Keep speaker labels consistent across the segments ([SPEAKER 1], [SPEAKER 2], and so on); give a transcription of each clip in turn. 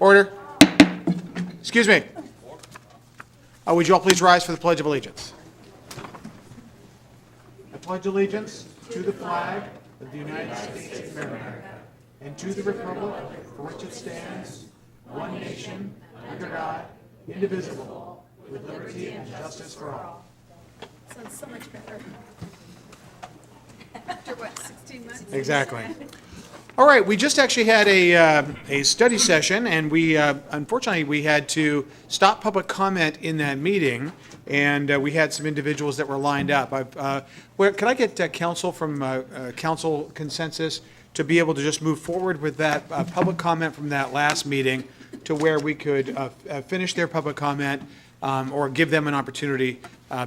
[SPEAKER 1] Order. Excuse me. Would you all please rise for the Pledge of Allegiance? I pledge allegiance to the flag of the United States of America and to the republic for which it stands, one nation, under God, indivisible, with liberty and justice for all.
[SPEAKER 2] Sounds so much better. After what, 16 months?
[SPEAKER 1] Exactly. All right, we just actually had a study session, and we unfortunately we had to stop public comment in that meeting, and we had some individuals that were lined up. Can I get counsel from council consensus to be able to just move forward with that public comment from that last meeting to where we could finish their public comment or give them an opportunity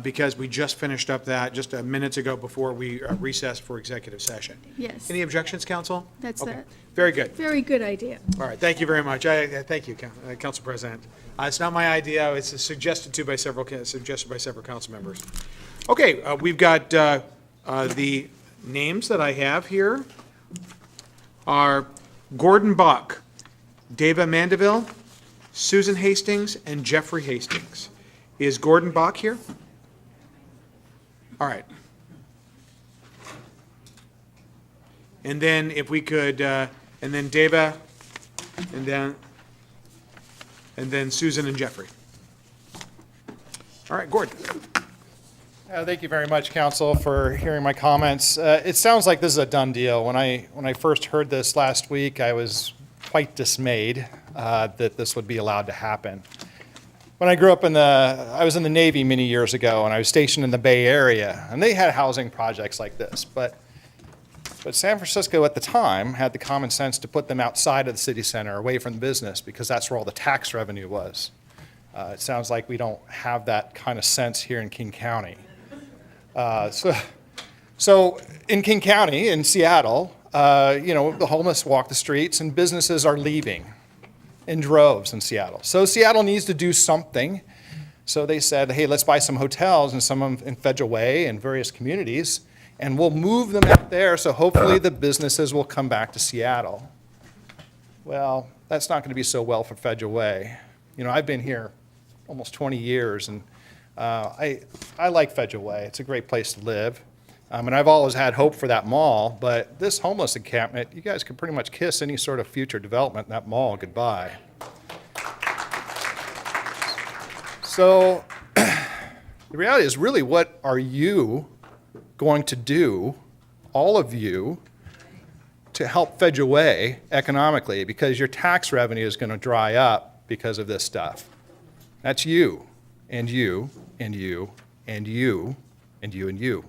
[SPEAKER 1] because we just finished up that just minutes ago before we recessed for executive session.
[SPEAKER 2] Yes.
[SPEAKER 1] Any objections, council?
[SPEAKER 2] That's
[SPEAKER 1] Okay.
[SPEAKER 2] that.
[SPEAKER 1] Very good.
[SPEAKER 2] Very good idea.
[SPEAKER 1] All right, thank you very much. Thank you, Council President. It's not my idea, it's suggested by several council members. Okay, we've got the names that I have here are Gordon Bach, Dava Mandeville, Susan Hastings, and Jeffrey Hastings. Is Gordon Bach here? All right. And then if we could, and then Dava, and then Susan and Jeffrey. All right, Gordon.
[SPEAKER 3] Thank you very much, Council, for hearing my comments. It sounds like this is a done deal. When I first heard this last week, I was quite dismayed that this would be allowed to happen. When I grew up I was in the Navy many years ago, and I was stationed in the Bay Area, and they had housing projects like this. But San Francisco at the time had the common sense to put them outside of the city center, away from the business, because that's where all the tax revenue was. It sounds like we don't have that kind of sense here in King County. So in King County, in Seattle, the homeless walk the streets and businesses are leaving in droves in Seattle. So Seattle needs to do something. So they said, hey, let's buy some hotels and some in Federal Way and various communities, and we'll move them out there so hopefully the businesses will come back to Seattle. Well, that's not going to be so well for Federal Way. I've been here almost 20 years, and I like Federal Way. It's a great place to live. And I've always had hope for that mall, but this homeless encampment, you guys could pretty much kiss any sort of future development in that mall goodbye. So the reality is, really, what are you going to do, all of you, to help Federal Way economically? Because your tax revenue is going to dry up because of this stuff. That's you, and you, and you, and you, and you, and you.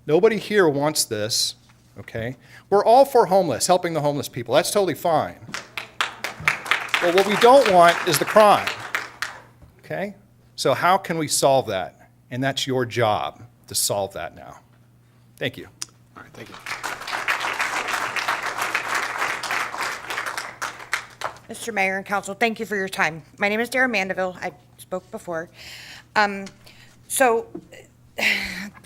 [SPEAKER 3] Nobody here wants this, okay? We're all for homeless, helping the homeless people. That's totally fine. But what we don't want is the crime, okay? So how can we solve that? And that's your job to solve that now. Thank you.
[SPEAKER 1] All right, thank you.
[SPEAKER 4] Mr. Mayor and Council, thank you for your time. My name is Dara Mandeville. I spoke before.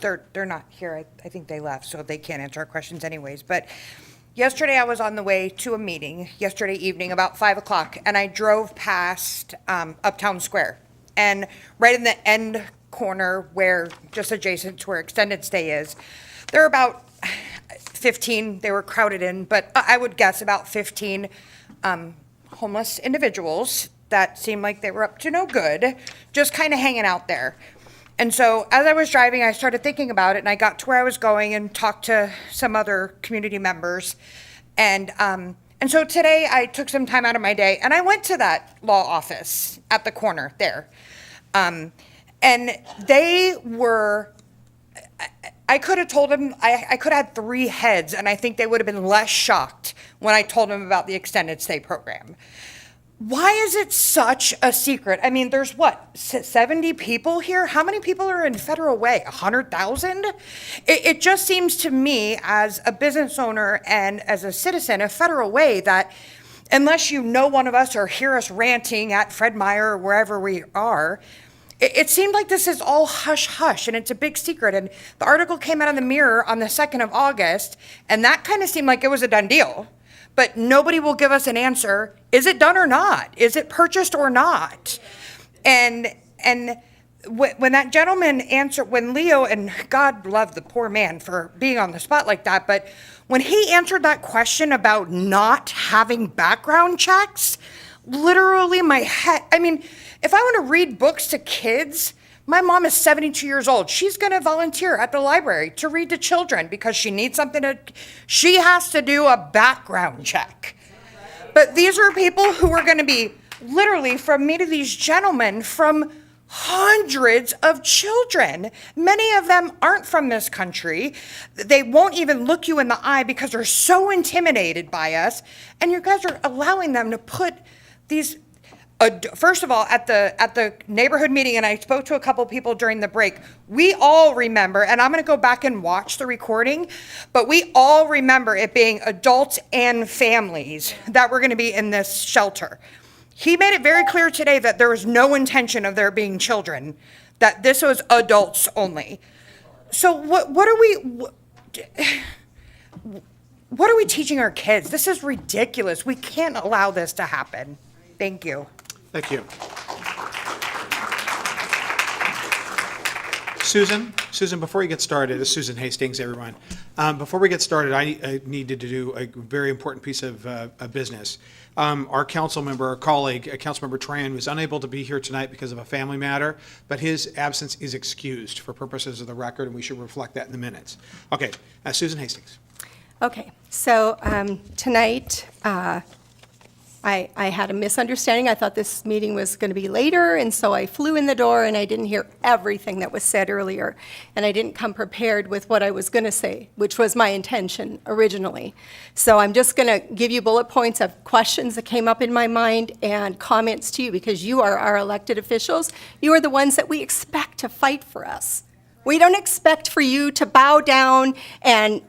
[SPEAKER 4] They're not here. I think they left, so they can't answer our questions anyways. But yesterday I was on the way to a meeting, yesterday evening, about 5 o'clock, and I drove past Uptown Square. And right in the end corner, where just adjacent to where extended stay is, there are about 15, they were crowded in, but I would guess about 15 homeless individuals that seemed like they were up to no good, just kind of hanging out there. And so as I was driving, I started thinking about it, and I got to where I was going and talked to some other community members. And so today I took some time out of my day, and I went to that law office at the corner there. And they were, I could have told them, I could have had 3 heads, and I think they would have been less shocked when I told them about the extended stay program. Why is it such a secret? I mean, there's what, 70 people here? How many people are in Federal Way? 100,000? It just seems to me, as a business owner and as a citizen of Federal Way, that unless you know one of us or hear us ranting at Fred Meyer or wherever we are, it seemed like this is all hush-hush, and it's a big secret. And the article came out in the Mirror on the 2nd of August, and that kind of seemed like it was a done deal. but nobody will give us an answer. Is it done or not? Is it purchased or not? And when that gentleman answered, when Leo, and God love the poor man for being on the spot like that, but when he answered that question about not having background checks, literally my head, I mean, if I want to read books to kids, my mom is 72 years old. She's going to volunteer at the library to read to children because she needs something she has to do a background check. But these are people who are going to be literally, from me to these gentlemen, from hundreds of children. Many of them aren't from this country. They won't even look you in the eye because they're so intimidated by us. And you guys are allowing them to put these, first of all, at the neighborhood meeting, and I spoke to a couple people during the break, we all remember, and I'm going to go back and watch the recording, but we all remember it being adults and families that were going to be in this shelter. He made it very clear today that there was no intention of there being children, that this was adults only. So what are we teaching our kids? This is ridiculous. We can't allow this to happen. Thank you.
[SPEAKER 1] Thank you. Susan, before you get started, this is Susan Hastings, everyone. Before we get started, I needed to do a very important piece of business. Our council member, our colleague, Councilmember Tran, was unable to be here tonight because of a family matter, but his absence is excused for purposes of the record, and we should reflect that in the minutes. Okay, Susan Hastings.
[SPEAKER 5] Okay, so tonight, I had a misunderstanding. I thought this meeting was going to be later, and so I flew in the door, and I didn't hear everything that was said earlier, and I didn't come prepared with what I was going to say, which was my intention originally. So I'm just going to give you bullet points of questions that came up in my mind and comments to you, because you are our elected officials. You are the ones that we expect to fight for us. We don't expect for you to bow down and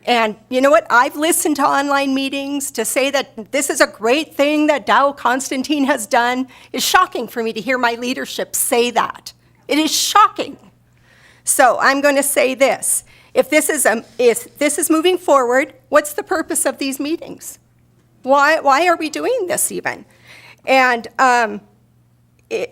[SPEAKER 5] you know what? I've listened to online meetings to say that this is a great thing that Dow Constantine has done. It's shocking for me to hear my leadership say that. It is shocking. So I'm going to say this. If this is moving forward, what's the purpose of these meetings? Why are we doing this even? And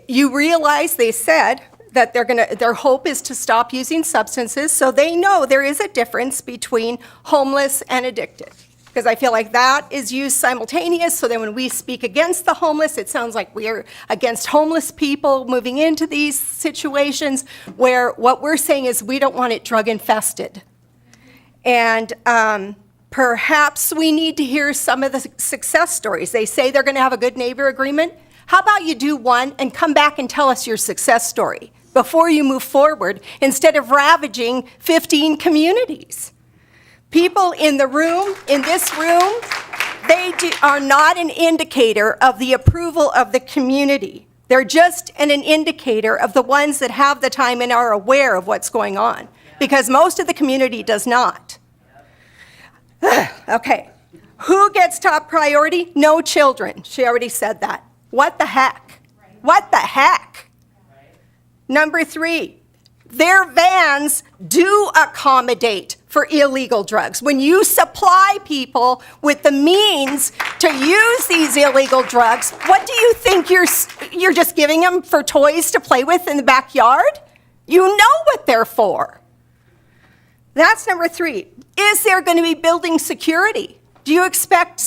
[SPEAKER 5] you realize they said that their hope is to stop using substances, so they know there is a difference between homeless and addicted. Because I feel like that is used simultaneous, so then when we speak against the homeless, it sounds like we are against homeless people moving into these situations, where what we're saying is we don't want it drug infested. And perhaps we need to hear some of the success stories. They say they're going to have a good neighbor agreement. How about you do one and come back and tell us your success story before you move forward, instead of ravaging 15 communities? People in this room, are not an indicator of the approval of the community. They're just an indicator of the ones that have the time and are aware of what's going on, because most of the community does not. Okay, who gets top priority? No children. She already said that. What the heck? What the heck? Number 3, their vans do accommodate for illegal drugs. When you supply people with the means to use these illegal drugs, what do you think you're just giving them for toys to play with in the backyard? You know what they're for. That's number 3. Is there going to be building security? Do you expect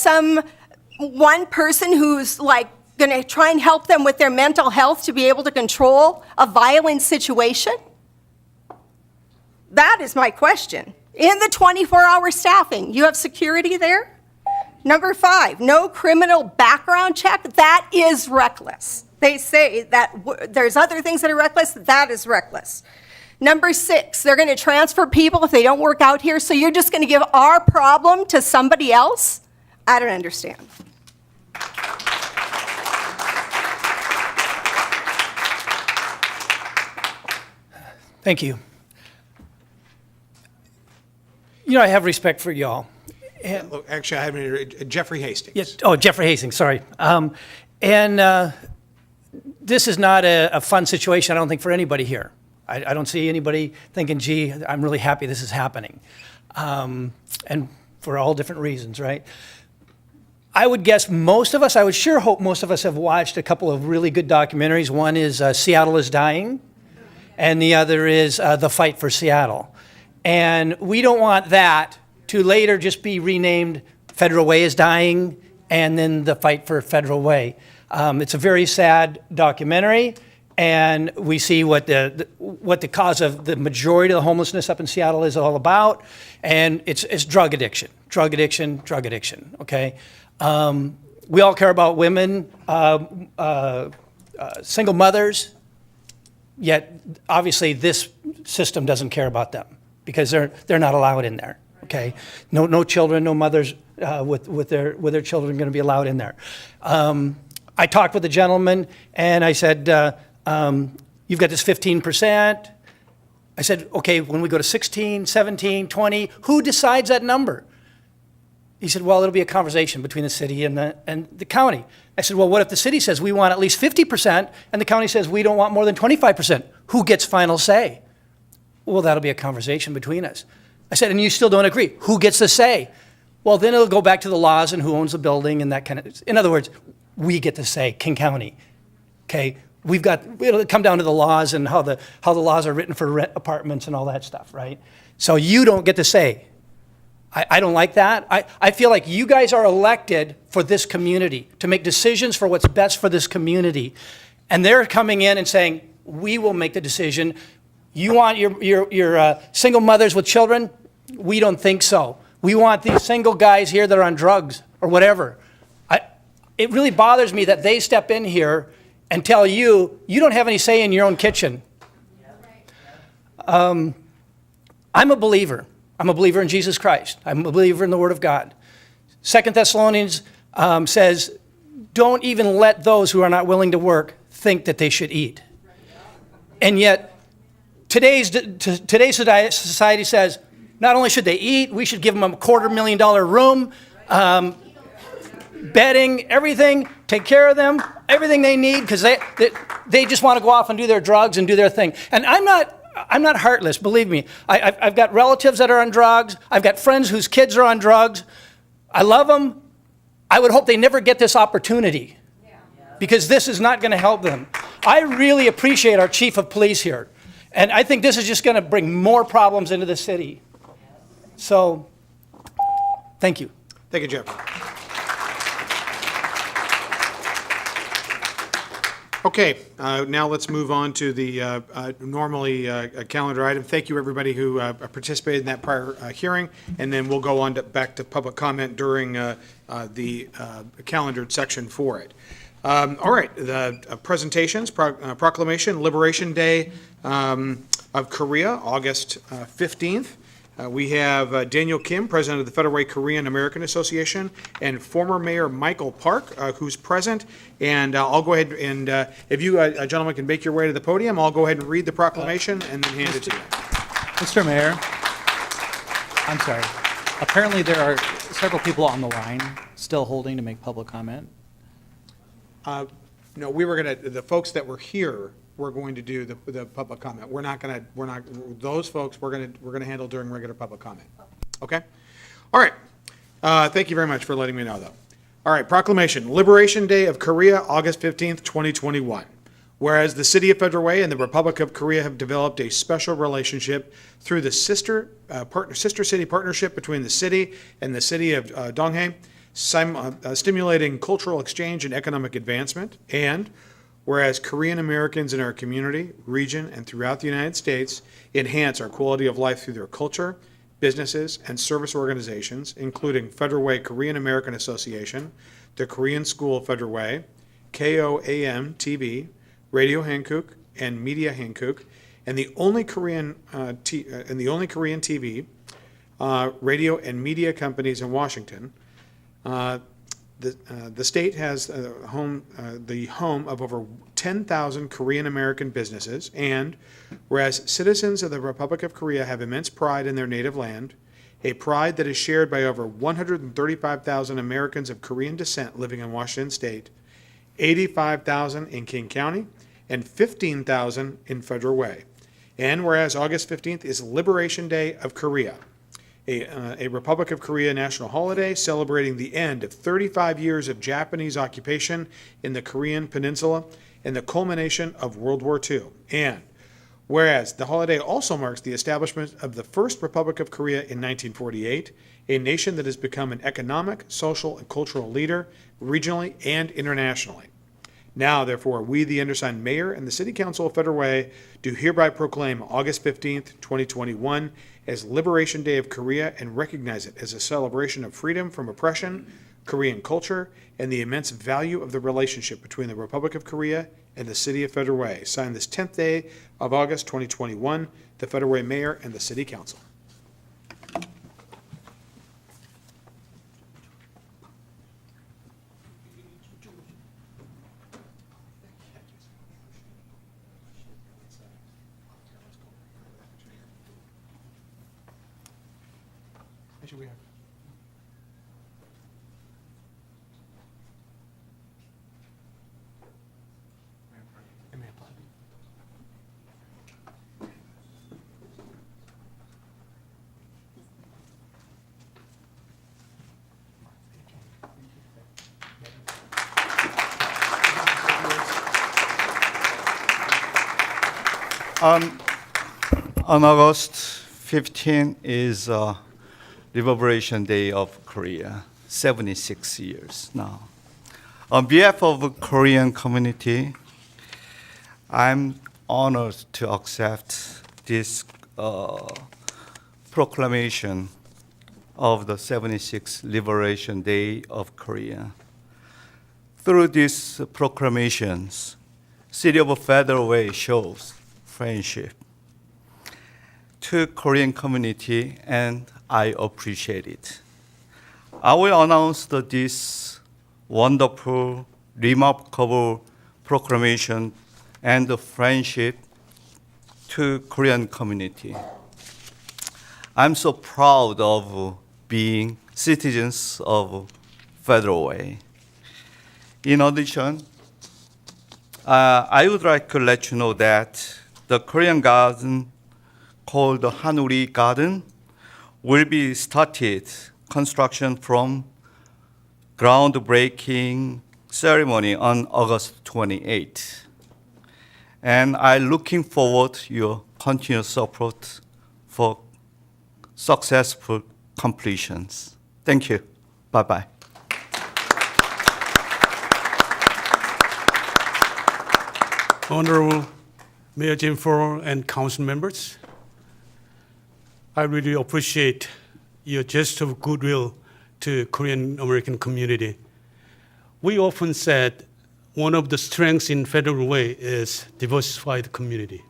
[SPEAKER 5] one person who's like going to try and help them with their mental health to be able to control a violent situation? That is my question. In the 24-hour staffing, you have security there? Number 5, no criminal background check. That is reckless. They say that there's other things that are reckless. That is reckless. Number 6, they're going to transfer people if they don't work out here, so you're just going to give our problem to somebody else? I don't understand.
[SPEAKER 6] Thank you. You know, I have respect for y'all.
[SPEAKER 1] Look, actually, I have Jeffrey Hastings.
[SPEAKER 6] Yes. Oh, Jeffrey Hastings, sorry. This is not a fun situation, I don't think, for anybody here. I don't see anybody thinking, gee, I'm really happy this is happening. And for all different reasons, right? I would guess most of us, I would sure hope most of us have watched a couple of really good documentaries. One is Seattle is Dying, and the other is The Fight for Seattle. And we don't want that to later just be renamed Federal Way is Dying, and then The Fight for Federal Way. It's a very sad documentary, and we see what the cause of the majority of the homelessness up in Seattle is all about, and it's drug addiction, okay? We all care about women, single mothers, yet obviously this system doesn't care about them because they're not allowed in there, okay? No children, no mothers with their children going to be allowed in there. I talked with a gentleman and I said, you've got this 15%. I said, okay, when we go to 16, 17, 20, who decides that number? He said, well, it'll be a conversation between the city and the county. I said, well, what if the city says we want at least 50% and the county says we don't want more than 25%? Who gets final say? Well, that'll be a conversation between us. I said, and you still don't agree. Who gets the say? Well, then it'll go back to the laws and who owns the building and that kind of, in other words, we get to say, King County, okay? It'll come down to the laws and how the laws are written for rent apartments and all that stuff, right? So you don't get to say. I don't like that. I feel like you guys are elected for this community, to make decisions for what's best for this community. And they're coming in and saying, we will make the decision. You want your single mothers with children? We don't think so. We want these single guys here that are on drugs or whatever. It really bothers me that they step in here and tell you, you don't have any say in your own kitchen. I'm a believer. I'm a believer in Jesus Christ. I'm a believer in the Word of God. 2 Thessalonians says, don't even let those who are not willing to work think that they should eat. And yet, today's society says, not only should they eat, we should give them a $250,000 room, bedding, everything, take care of them, everything they need, because they just want to go off and do their drugs and do their thing. And I'm not heartless, believe me. I've got relatives that are on drugs. I've got friends whose kids are on drugs. I love them. I would hope they never get this opportunity because this is not going to help them. I really appreciate our chief of police here. And I think this is just going to bring more problems into the city. So, thank you.
[SPEAKER 1] Thank you, Jeff. Okay, now let's move on to the normally calendar item. Thank you, everybody who participated in that prior hearing, and then we'll go on back to public comment during the calendared section for it. All right, the presentations, proclamation, Liberation Day of Korea, August 15th. We have Daniel Kim, president of the Federal Way Korean American Association, and former Mayor Michael Park, who's present. And I'll go ahead and, if you gentlemen can make your way to the podium, I'll go ahead and read the proclamation and then hand it to you.
[SPEAKER 7] Mr. Mayor, I'm sorry. Apparently there are several people on the line still holding to make public comment.
[SPEAKER 1] No, the folks that were here, we're going to do the public comment. Those folks, we're gonna handle during regular public comment. Okay? All right. Thank you very much for letting me know, though. All right, proclamation, Liberation Day of Korea, August 15th, 2021. Whereas the City of Federal Way and the Republic of Korea have developed a special relationship through the sister city partnership between the city and the city of Donghae, stimulating cultural exchange and economic advancement. And whereas Korean Americans in our community, region, and throughout the United States enhance our quality of life through their culture, businesses, and service organizations, including Federal Way Korean American Association, the Korean School of Federal Way, KOAM TV, Radio Hankook, and Media Hankook, and the only Korean TV, radio, and media companies in Washington. The state has the home of over 10,000 Korean American businesses, and whereas citizens of the Republic of Korea have immense pride in their native land, a pride that is shared by over 135,000 Americans of Korean descent living in Washington State, 85,000 in King County, and 15,000 in Federal Way. And whereas August 15th is Liberation Day of Korea, a Republic of Korea national holiday celebrating the end of 35 years of Japanese occupation in the Korean Peninsula and the culmination of World War II. And whereas the holiday also marks the establishment of the first Republic of Korea in 1948, a nation that has become an economic, social, and cultural leader regionally and internationally. Now, therefore, we, the undersigned mayor and the City Council of Federal Way, do hereby proclaim August 15th, 2021 as Liberation Day of Korea and recognize it as a celebration of freedom from oppression, Korean culture, and the immense value of the relationship between the Republic of Korea and the City of Federal Way. Signed this 10th day of August 2021, the Federal Way Mayor and the City Council. Actually, we have.
[SPEAKER 8] On August 15 is Liberation Day of Korea, 76 years now. On behalf of the Korean community, I'm honored to accept this proclamation of the 76th Liberation Day of Korea. Through these proclamations, City of Federal Way shows friendship to Korean community, and I appreciate it. I will announce this wonderful, remarkable proclamation and the friendship to Korean community. I'm so proud of being citizens of Federal Way. In addition, I would like to let you know that the Korean garden called the Hanuri Garden will be started construction from groundbreaking ceremony on August 28. And I'm looking forward to your continued support for successful completions. Thank you. Bye-bye.
[SPEAKER 9] Honorable Mayor Jim Farrell and council members, I really appreciate your gesture of goodwill to Korean American community. We often said one of the strengths in Federal Way is diversified community.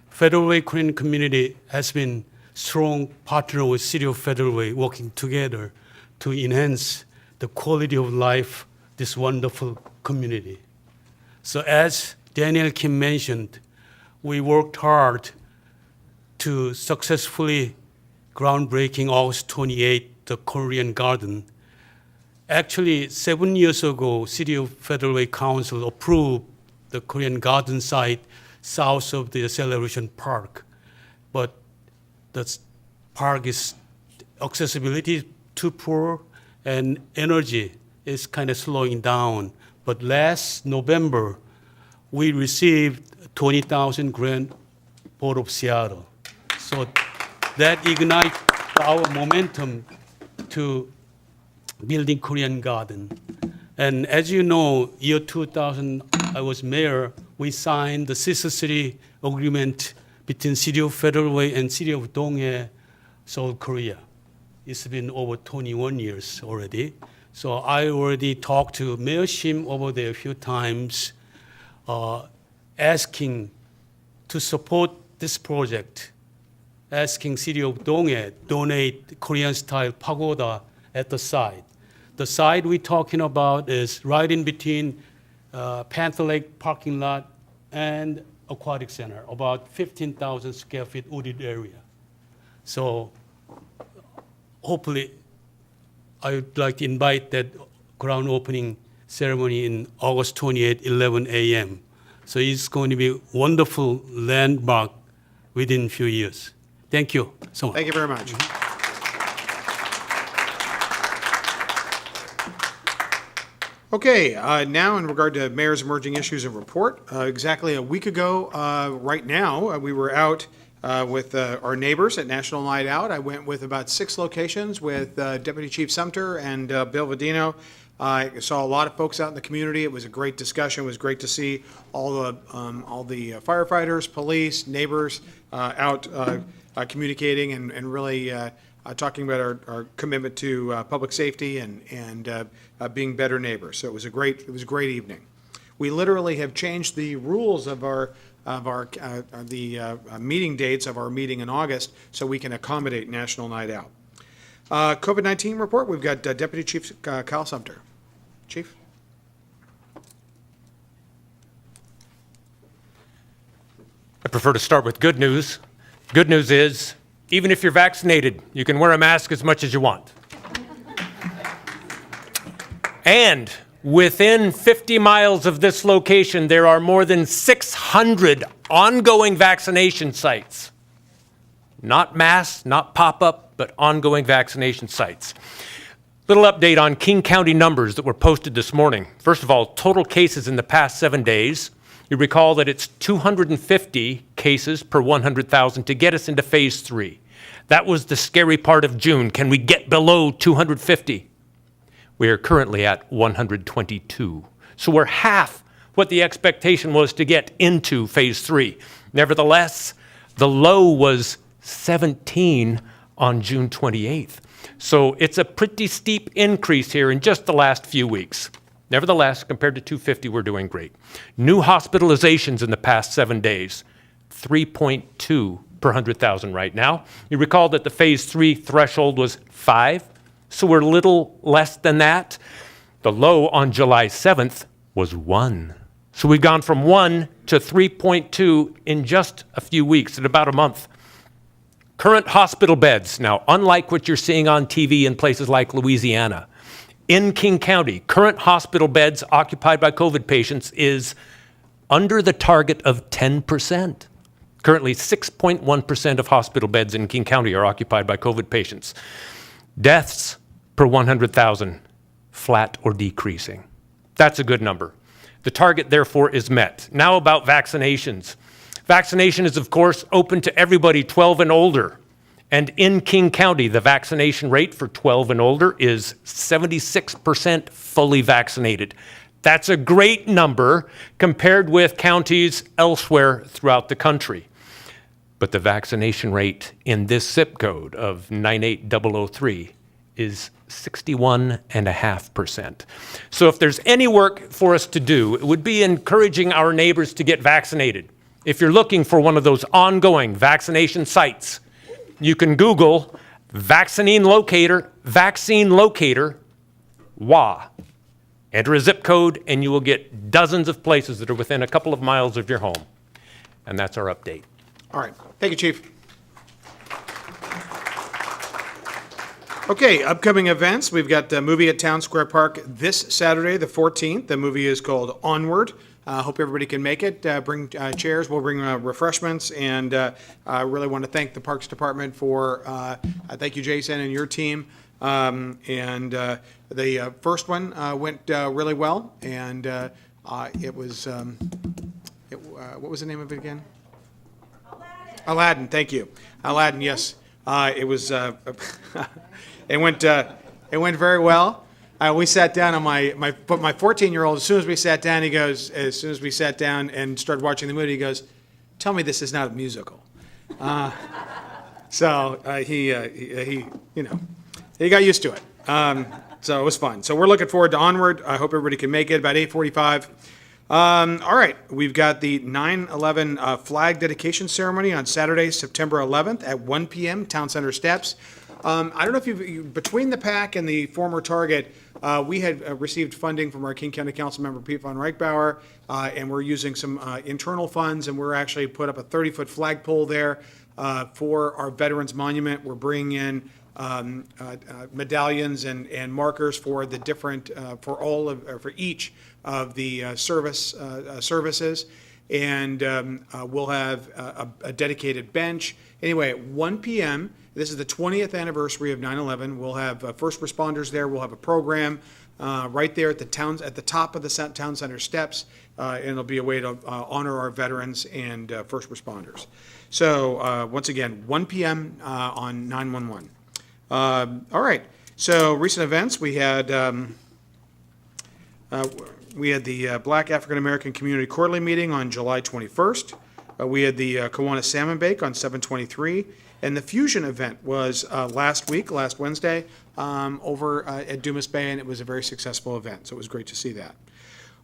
[SPEAKER 9] Federal Way Korean community has been strong partner with City of Federal Way, working together to enhance the quality of life this wonderful community. So as Daniel Kim mentioned, we worked hard to successfully groundbreaking August 28, the Korean Garden. Actually, 7 years ago, City of Federal Way Council approved the Korean Garden site south of the Celebration Park. But the park is accessibility too poor and energy is kind of slowing down. But last November, we received 20,000 grant Port of Seattle. So that ignites our momentum to building Korean Garden. And as you know, year 2000, I was mayor, we signed the Sister City agreement between City of Federal Way and City of Donghae, Seoul, Korea. It's been over 21 years already. So I already talked to Mayor Shim over there a few times, asking to support this project, asking City of Donghae donate Korean-style pagoda at the site. The site we're talking about is right in between Panther Lake parking lot and aquatic center, about 15,000 square feet wooded area. So hopefully, I would like to invite that ground opening ceremony in August 28, 11 a.m. So it's going to be a wonderful landmark within a few years. Thank you so much.
[SPEAKER 1] Thank you very much. Okay, now in regard to Mayor's Emerging Issues and Report, exactly a week ago, right now, we were out with our neighbors at National Night Out. I went with about 6 locations with Deputy Chief Sumter and Bill Vadino. I saw a lot of folks out in the community. It was a great discussion. It was great to see all the firefighters, police, neighbors out communicating and really talking about our commitment to public safety and being better neighbors. So it was a great evening. We literally have changed the rules of the meeting dates of our meeting in August so we can accommodate National Night Out. COVID-19 report. We've got Deputy Chief Kyle Sumter. Chief.
[SPEAKER 10] I prefer to start with good news. Good news is, even if you're vaccinated, you can wear a mask as much as you want. And within 50 miles of this location, there are more than 600 ongoing vaccination sites. Not mass, not pop-up, but ongoing vaccination sites. Little update on King County numbers that were posted this morning. First of all, total cases in the past 7 days. You recall that it's 250 cases per 100,000 to get us into phase 3. That was the scary part of June. Can we get below 250? We are currently at 122. So we're half what the expectation was to get into phase 3. Nevertheless, the low was 17 on June 28th. So it's a pretty steep increase here in just the last few weeks. Nevertheless, compared to 250, we're doing great. New hospitalizations in the past 7 days, 3.2 per 100,000 right now. You recall that the phase 3 threshold was 5, so we're a little less than that. The low on July 7th was 1. So we've gone from 1 to 3.2 in just a few weeks, in about a month. Current hospital beds. Now, unlike what you're seeing on TV in places like Louisiana, in King County, current hospital beds occupied by COVID patients is under the target of 10%. Currently, 6.1% of hospital beds in King County are occupied by COVID patients. Deaths per 100,000, flat or decreasing. That's a good number. The target, therefore, is met. Now about vaccinations. Vaccination is, of course, open to everybody 12 and older. And in King County, the vaccination rate for 12 and older is 76% fully vaccinated. That's a great number compared with counties elsewhere throughout the country. But the vaccination rate in this zip code of 98003 is 61.5%. So if there's any work for us to do, it would be encouraging our neighbors to get vaccinated. If you're looking for one of those ongoing vaccination sites, you can Google vaccine locator, WA. Enter a zip code and you will get dozens of places that are within a couple of miles of your home. And that's our update.
[SPEAKER 1] All right. Thank you, Chief. Okay, upcoming events. We've got a movie at Town Square Park this Saturday, the 14th. The movie is called Onward. Hope everybody can make it. Bring chairs. We'll bring refreshments. And I really want to thank the Parks Department for, thank you, Jason, and your team. The first one went really well. And it was, what was the name of it again? Aladdin, thank you. Aladdin, yes. It was, it went very well. We sat down on my 14-year-old, as soon as we sat down, as soon as we sat down and started watching the movie, he goes, tell me this is not a musical. So he got used to it. So it was fun. So we're looking forward to Onward. I hope everybody can make it, about 8:45. All right, we've got the 9/11 flag dedication ceremony on Saturday, September 11th at 1 p.m., Town Center Steps. I don't know if between the PAC and the former Target, we had received funding from our King County Council member, Pete von Reichbauer, and we're using some internal funds, and we're actually put up a 30-foot flagpole there for our Veterans Monument. We're bringing in medallions and markers for the different, for each of the services. and we'll have a dedicated bench. Anyway, at 1 p.m., this is the 20th anniversary of 9/11. We'll have first responders there. We'll have a program right there at the top of the town center steps, and it'll be a way to honor our veterans and first responders. So once again, 1 p.m. On 9/11. All right. So recent events, we had the Black African American Community Quarterly Meeting on July 21st. We had the Kiwanis Salmon Bake on 7/23, and the Fusion event was last Wednesday, over at Dumas Bay, and it was a very successful event. So it was great to see that.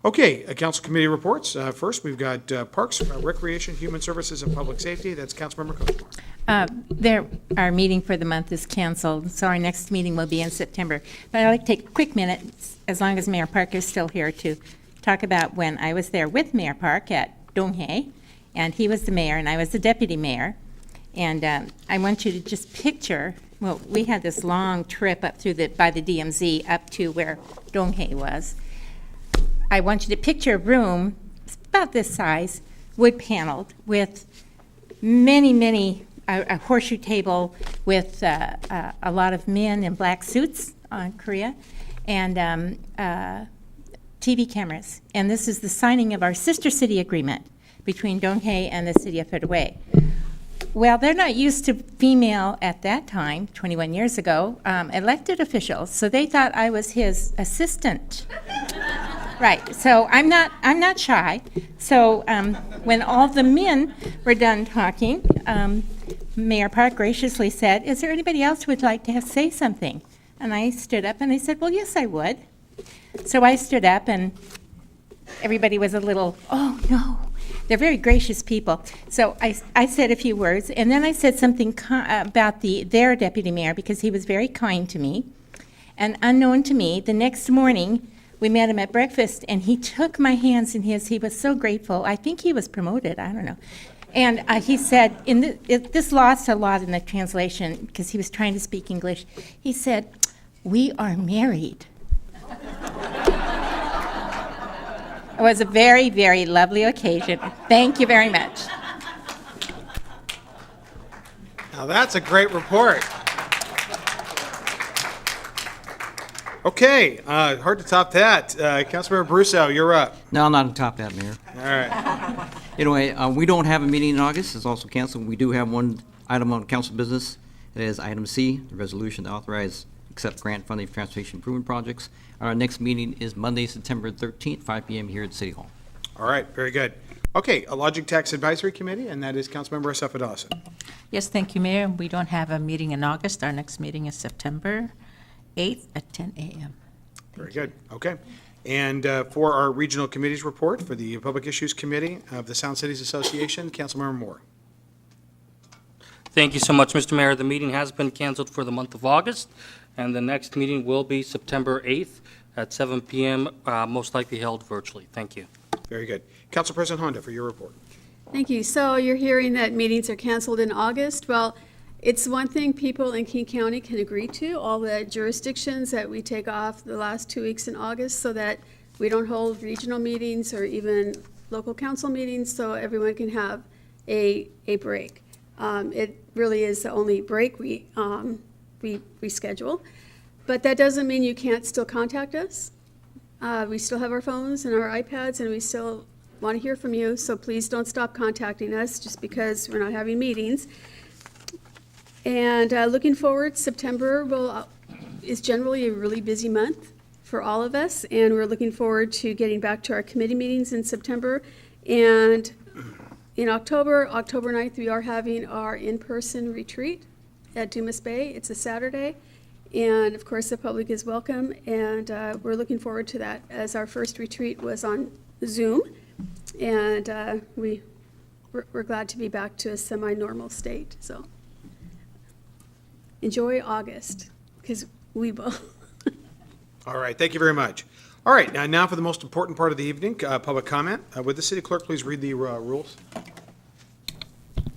[SPEAKER 1] Okay, council committee reports. First, we've got Parks, Recreation, Human Services, and Public Safety. That's Councilmember Coach.
[SPEAKER 11] Our meeting for the month is canceled, so our next meeting will be in September. But I'd like to take a quick minute, as long as Mayor Park is still here, to talk about when I was there with Mayor Park at Donghae, and he was the mayor and I was the deputy mayor. And I want you to just picture, well, we had this long trip up through by the DMZ up to where Donghae was. I want you to picture a room about this size, wood paneled, with many, a horseshoe table with a lot of men in black suits on Korea, and TV cameras. And this is the signing of our sister city agreement between Donghae and the city of Fedway. Well, they're not used to female, at that time, 21 years ago, elected officials, so they thought I was his assistant. Right, so I'm not shy. So when all the men were done talking, Mayor Park graciously said, "Is there anybody else who would like to say something?" And I stood up and I said, "Well, yes, I would." So I stood up and everybody was a little, "Oh, no." They're very gracious people. So I said a few words, and then I said something about their deputy mayor, because he was very kind to me. And unknown to me, the next morning, we met him at breakfast, and he took my hands in his. He was so grateful. I think he was promoted. I don't know. And he said, this lost a lot in the translation, because he was trying to speak English. He said, "We are married." It was a very, very lovely occasion. Thank you very much.
[SPEAKER 1] Now that's a great report. Okay, hard to top that. Councilmember Brusso, you're up.
[SPEAKER 12] No, I'm not on top of that, Mayor.
[SPEAKER 1] All right.
[SPEAKER 12] Anyway, we don't have a meeting in August. It's also canceled. We do have one item on council business. It is item C, the resolution to authorize accept grant funding for transportation improvement projects. Our next meeting is Monday, September 13th, 5 p.m. here at City Hall.
[SPEAKER 1] All right, very good. Okay, a Lodging Tax Advisory Committee, and that is Councilmember Assefa Dawson.
[SPEAKER 13] Yes, thank you, Mayor. We don't have a meeting in August. Our next meeting is September 8th at 10 a.m.
[SPEAKER 1] Very good, okay. And for our regional committees report for the Public Issues Committee of the Sound Cities Association, Councilmember Moore.
[SPEAKER 14] Thank you so much, Mr. Mayor. The meeting has been canceled for the month of August, and the next meeting will be September 8th at 7 p.m., most likely held virtually. Thank you.
[SPEAKER 1] Very good. Council President Honda, for your report.
[SPEAKER 2] Thank you. So you're hearing that meetings are canceled in August. Well, it's one thing people in King County can agree to, all the jurisdictions that we take off the last 2 weeks in August so that we don't hold regional meetings or even local council meetings, so everyone can have a break. It really is the only break we schedule. But that doesn't mean you can't still contact us. We still have our phones and our iPads, and we still want to hear from you, so please don't stop contacting us just because we're not having meetings. And looking forward, September is generally a really busy month for all of us, and we're looking forward to getting back to our committee meetings in September. And in October 9th, we are having our in-person retreat at Dumas Bay. It's a Saturday, and of course the public is welcome, and we're looking forward to that, as our first retreat was on Zoom, and we're glad to be back to a semi-normal state. So enjoy August, because we will.
[SPEAKER 1] All right, thank you very much. All right, now for the most important part of the evening, public comment. Would the city clerk please read the rules?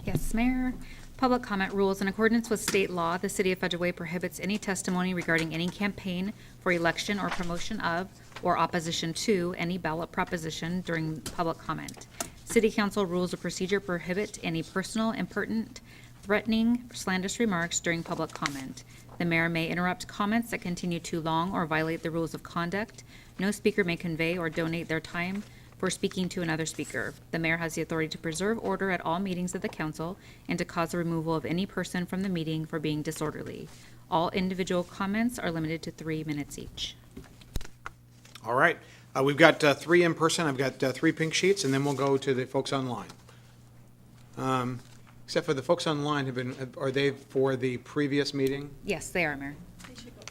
[SPEAKER 15] Yes, Mayor. Public comment rules. In accordance with state law, the City of Fedway prohibits any testimony regarding any campaign for election or promotion of or opposition to any ballot proposition during public comment. City Council Rules of Procedure prohibit any personal, impertinent, threatening, slanderous remarks during public comment. The mayor may interrupt comments that continue too long or violate the rules of conduct. No speaker may convey or donate their time for speaking to another speaker. The mayor has the authority to preserve order at all meetings of the council and to cause the removal of any person from the meeting for being disorderly. All individual comments are limited to 3 minutes each.
[SPEAKER 1] All right. We've got 3 in person. I've got 3 pink sheets, and then we'll go to the folks online. Except for the folks online are they for the previous meeting?
[SPEAKER 15] Yes, they are, Mayor.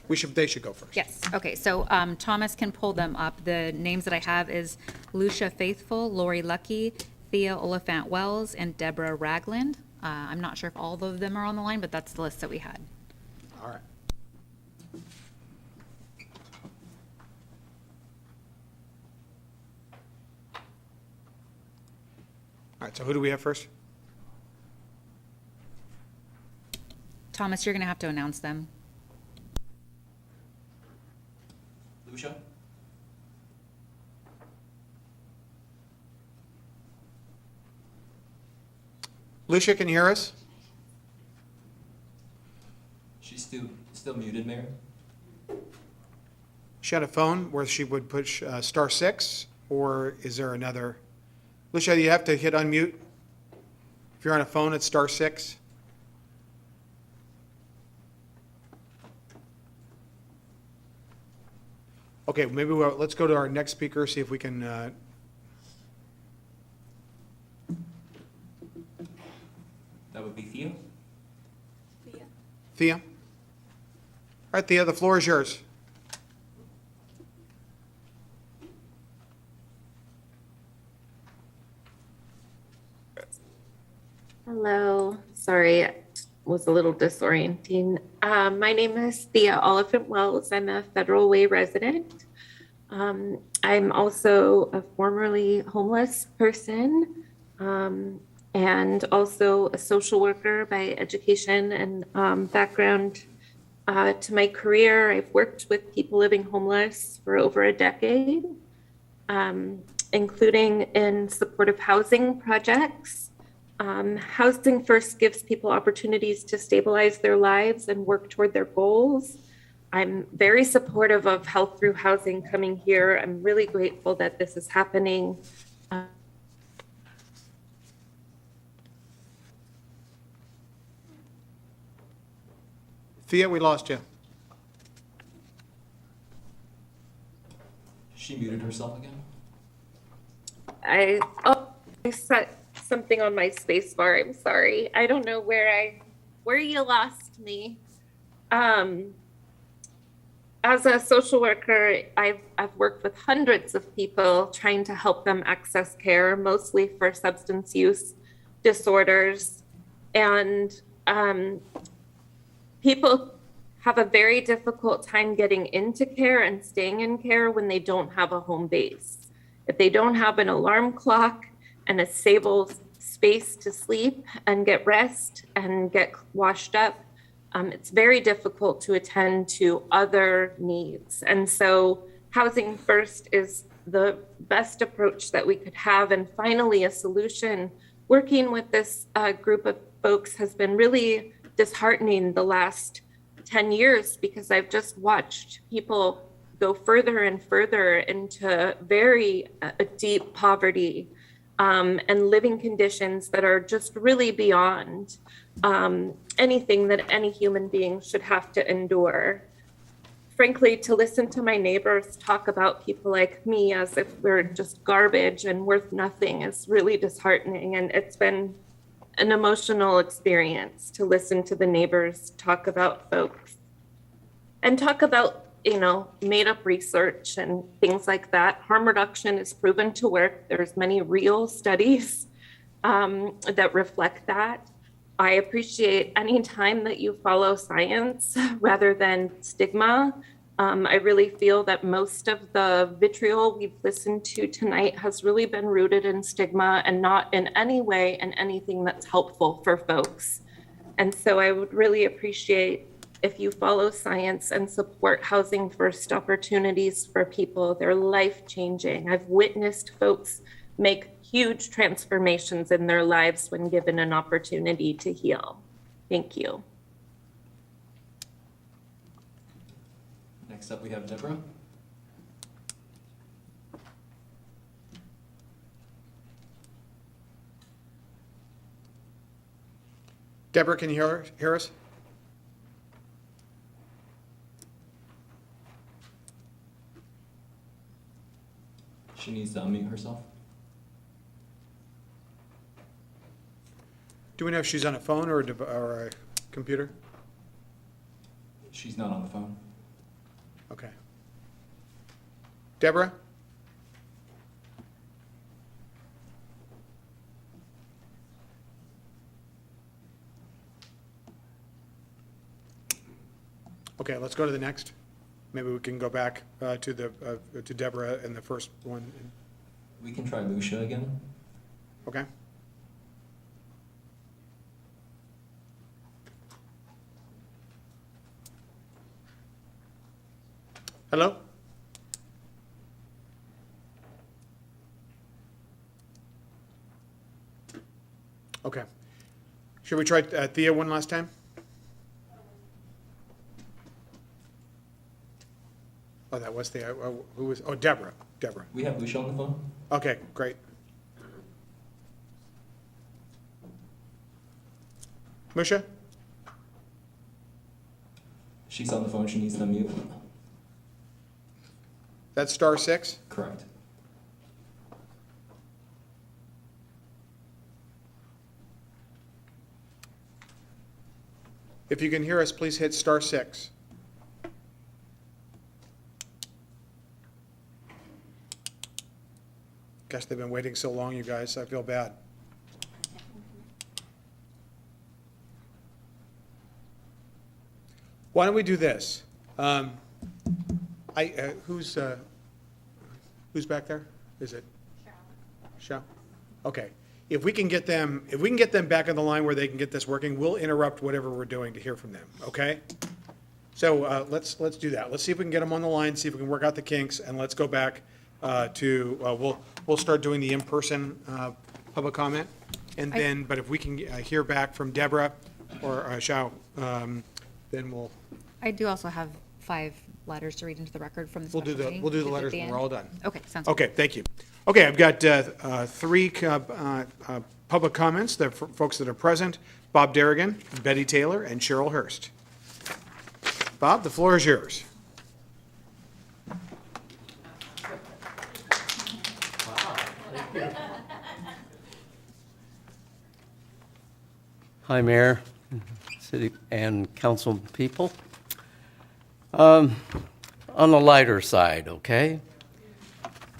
[SPEAKER 1] They should go first.
[SPEAKER 15] Yes, okay, so Thomas can pull them up. The names that I have is Lucia Faithful, Lori Lucky, Thea Oliphant Wells, and Deborah Ragland. I'm not sure if all of them are on the line, but that's the list that we had.
[SPEAKER 1] All right. All right, so who do we have first?
[SPEAKER 15] Thomas, you're going to have to announce them.
[SPEAKER 16] Lucia?
[SPEAKER 1] Lucia, can you hear us?
[SPEAKER 16] She's still muted, Mayor.
[SPEAKER 1] She had a phone where she would push *6, or is there another? Lucia, you have to hit unmute. If you're on a phone, it's *6. Okay, maybe let's go to our next speaker, see if we can.
[SPEAKER 16] That would be Thea.
[SPEAKER 1] Thea? All right, Thea, the floor is yours.
[SPEAKER 17] Hello, sorry, it was a little disorienting. My name is Thea Oliphant Wells. I'm a Federal Way resident. I'm also a formerly homeless person and also a social worker by education and background. To my career, I've worked with people living homeless for over a decade, including in supportive housing projects. Housing First gives people opportunities to stabilize their lives and work toward their goals. I'm very supportive of Health Through Housing coming here. I'm really grateful that this is happening.
[SPEAKER 1] Thea, we lost you.
[SPEAKER 16] She muted herself again.
[SPEAKER 17] I set something on my space bar. I'm sorry. I don't know where you lost me. As a social worker, I've worked with hundreds of people trying to help them access care, mostly for substance use disorders. And people have a very difficult time getting into care and staying in care when they don't have a home base. If they don't have an alarm clock and a stable space to sleep and get rest and get washed up, it's very difficult to attend to other needs. And so Housing First is the best approach that we could have. And finally, a solution. Working with this group of folks has been really disheartening the last 10 years because I've just watched people go further and further into very deep poverty and living conditions that are just really beyond anything that any human being should have to endure. Frankly, to listen to my neighbors talk about people like me as if we're just garbage and worth nothing is really disheartening. And it's been an emotional experience to listen to the neighbors talk about folks and talk about, made up research and things like that. Harm reduction is proven to work. There's many real studies that reflect that. I appreciate any time that you follow science rather than stigma. I really feel that most of the vitriol we've listened to tonight has really been rooted in stigma and not in any way in anything that's helpful for folks. And so I would really appreciate if you follow science and support Housing First opportunities for people. They're life-changing. I've witnessed folks make huge transformations in their lives when given an opportunity to heal. Thank you.
[SPEAKER 16] Next up, we have Deborah.
[SPEAKER 1] Deborah, can you hear us?
[SPEAKER 16] She needs to unmute herself.
[SPEAKER 1] Do we know if she's on a phone or a computer?
[SPEAKER 16] She's not on the phone.
[SPEAKER 1] Okay. Deborah? Okay, let's go to the next. Maybe we can go back to Deborah and the first one.
[SPEAKER 16] We can try Lucia again.
[SPEAKER 1] Okay. Hello? Okay. Should we try Thea one last time? Oh, that was Thea. Who was? Oh, Deborah. Deborah.
[SPEAKER 16] We have Lucia on the phone.
[SPEAKER 1] Okay, great. Musha?
[SPEAKER 16] She's on the phone. She needs to unmute.
[SPEAKER 1] That's *6?
[SPEAKER 16] Correct.
[SPEAKER 1] If you can hear us, please hit *6. Gosh, they've been waiting so long, you guys. I feel bad. Why don't we do this? Who's back there? Is it Cheryl? Okay. If we can get them back on the line where they can get this working, we'll interrupt whatever we're doing to hear from them. Okay? So let's do that. Let's see if we can get them on the line. See if we can work out the kinks, and let's go back we'll start doing the in-person public comment, and then but if we can hear back from Deborah or Xiao, then we'll.
[SPEAKER 15] I do also have 5 letters to read into the record from the special meeting.
[SPEAKER 1] We'll do the
[SPEAKER 15] At
[SPEAKER 1] letters
[SPEAKER 15] the
[SPEAKER 1] when
[SPEAKER 15] end.
[SPEAKER 1] we're all done.
[SPEAKER 15] Okay, sounds good.
[SPEAKER 1] Okay, thank you. Okay, I've got 3 public comments. The folks that are present: Bob Derrigan, Betty Taylor, and Cheryl Hurst. Bob, the floor is yours.
[SPEAKER 18] Hi, Mayor, City and Council people. On the lighter side, okay?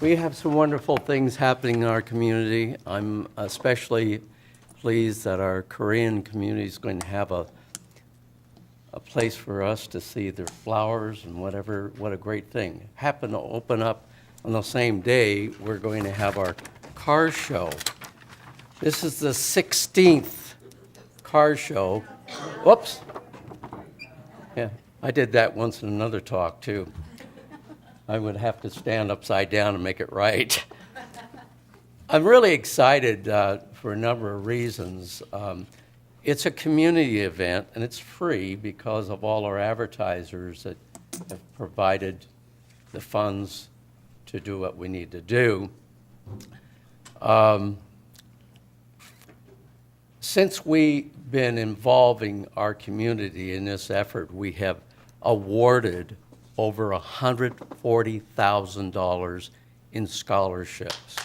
[SPEAKER 18] We have some wonderful things happening in our community. I'm especially pleased that our Korean community is going to have a place for us to see their flowers and whatever. What a great thing. Happened to open up on the same day we're going to have our car show. This is the 16th car show. Whoops. Yeah, I did that once in another talk, too. I would have to stand upside down and make it right. I'm really excited for a number of reasons. It's a community event, and it's free because of all our advertisers that have provided the funds to do what we need to do. Since we've been involving our community in this effort, we have awarded over $140,000 in scholarships.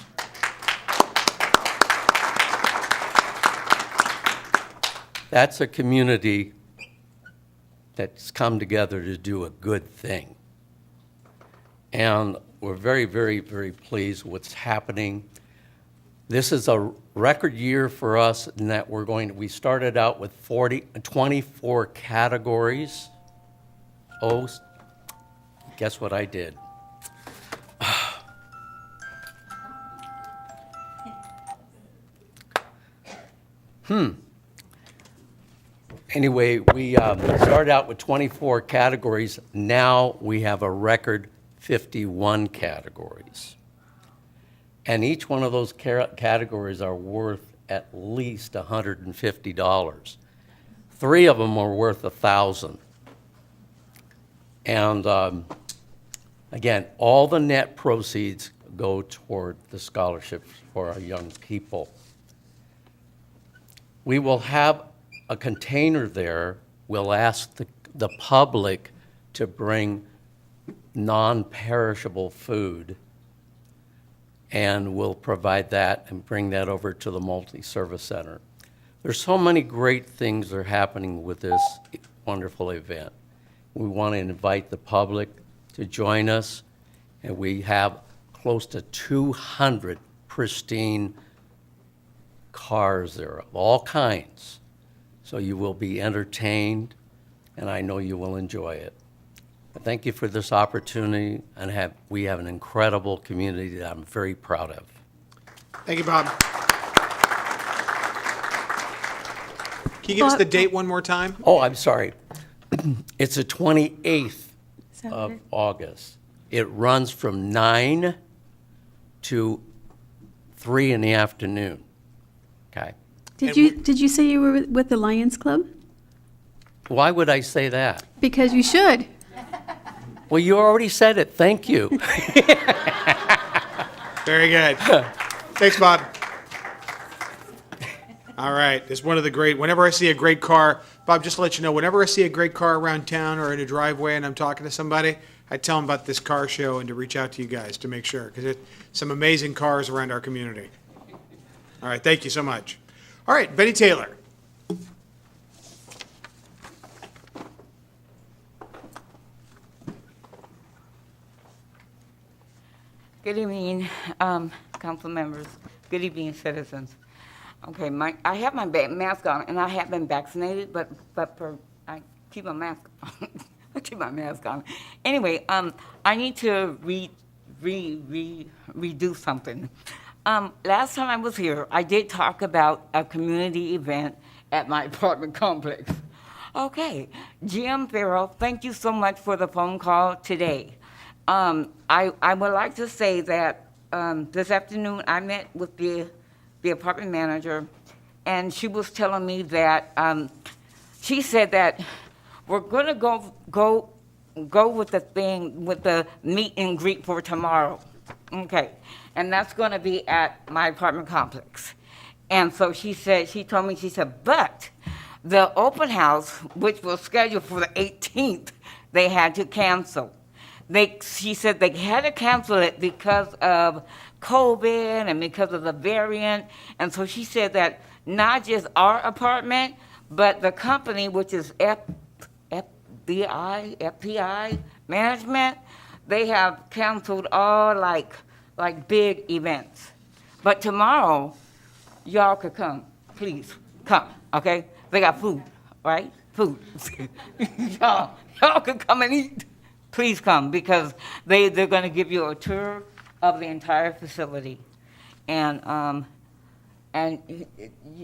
[SPEAKER 18] That's a community that's come together to do a good thing. And we're very, very, very pleased with what's happening. This is a record year for us in that we started out with 24 categories. Oh, guess what I did? Anyway, we started out with 24 categories. Now we have a record 51 categories. And each one of those categories are worth at least $150. 3 of them are worth $1,000. And again, all the net proceeds go toward the scholarships for our young people. We will have a container there. We'll ask the public to bring non-perishable food, and we'll provide that and bring that over to the multi-service center. There's so many great things that are happening with this wonderful event. We want to invite the public to join us, and we have close to 200 pristine cars there of all kinds. So you will be entertained, and I know you will enjoy it. But thank you for this opportunity, and we have an incredible community that I'm very proud of.
[SPEAKER 1] Thank you, Bob. Can you give us the date one more time?
[SPEAKER 18] Oh, I'm sorry. It's the 28th of
[SPEAKER 2] Saturday.
[SPEAKER 18] August. It runs from 9 to 3 in the afternoon. Okay?
[SPEAKER 2] Did you say you were with the Lions Club?
[SPEAKER 18] Why would I say that?
[SPEAKER 2] Because you should.
[SPEAKER 18] Well, you already said it. Thank you.
[SPEAKER 1] Very good. Thanks, Bob. All right, it's one of the great, whenever I see a great car, Bob, just to let you know, whenever I see a great car around town or in a driveway and I'm talking to somebody, I tell them about this car show and to reach out to you guys to make sure, because there's some amazing cars around our community. All right, thank you so much. All right, Betty Taylor.
[SPEAKER 19] Good evening, council members. Good evening, citizens. Okay, I have my mask on, and I have been vaccinated, but I keep my mask on. I keep my mask on. Anyway, I need to redo something. Last time I was here, I did talk about a community event at my apartment complex. Okay, Jim Farrell, thank you so much for the phone call today. I would like to say that this afternoon I met with the apartment manager, and she was telling me that she said that we're going to go with the meet and greet for tomorrow. Okay, and that's going to be at my apartment complex. And so she told me, but the open house, which was scheduled for the 18th, they had to cancel. She said they had to cancel it because of COVID and because of the variant. And so she said that not just our apartment, but the company, which is FPI Management, they have canceled all like big events. But tomorrow, y'all could come. Please, come, okay? They got food, right? Food. y'all could come and eat. Please come, because they're going to give you a tour of the entire facility. And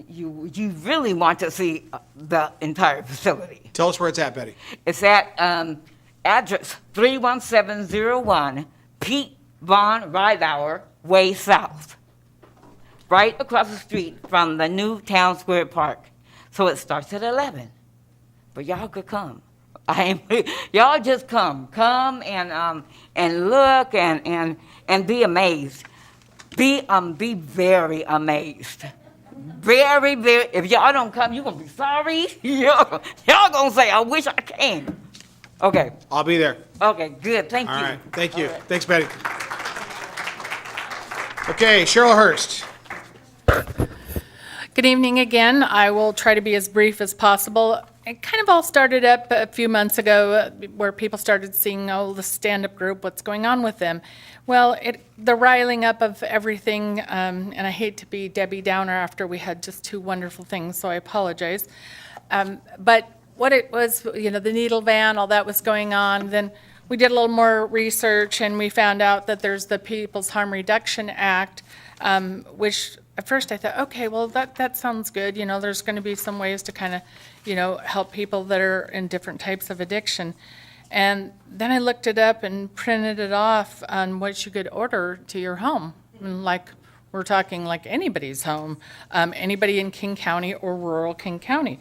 [SPEAKER 19] you really want to see the entire facility.
[SPEAKER 1] Tell us where it's at, Betty.
[SPEAKER 19] It's at address 31701 Pete Von Riedauer Way South, right across the street from the new Town Square Park. So it starts at 11, but y'all could come. Y'all just come and look and be amazed. Be very amazed. Very, very. If y'all don't come, you're gonna be sorry. Y'all gonna say, "I wish I came." Okay.
[SPEAKER 1] I'll be there.
[SPEAKER 19] Okay. Good. Thank you.
[SPEAKER 1] All right, thank you.
[SPEAKER 19] All right.
[SPEAKER 1] Thanks, Betty. Okay, Cheryl Hurst.
[SPEAKER 20] Good evening again. I will try to be as brief as possible. It kind of all started up a few months ago where people started seeing, the stand-up group, what's going on with them. Well, the riling up of everything, and I hate to be Debbie Downer after we had just 2 wonderful things, so I apologize. But what it was, the needle ban, all that was going on. Then we did a little more research, and we found out that there's the People's Harm Reduction Act, which at first I thought, okay, well, that sounds good. There's going to be some ways to kind of, help people that are in different types of addiction. And then I looked it up and printed it off on what you could order to your home. like, we're talking like anybody's home, anybody in King County or rural King County.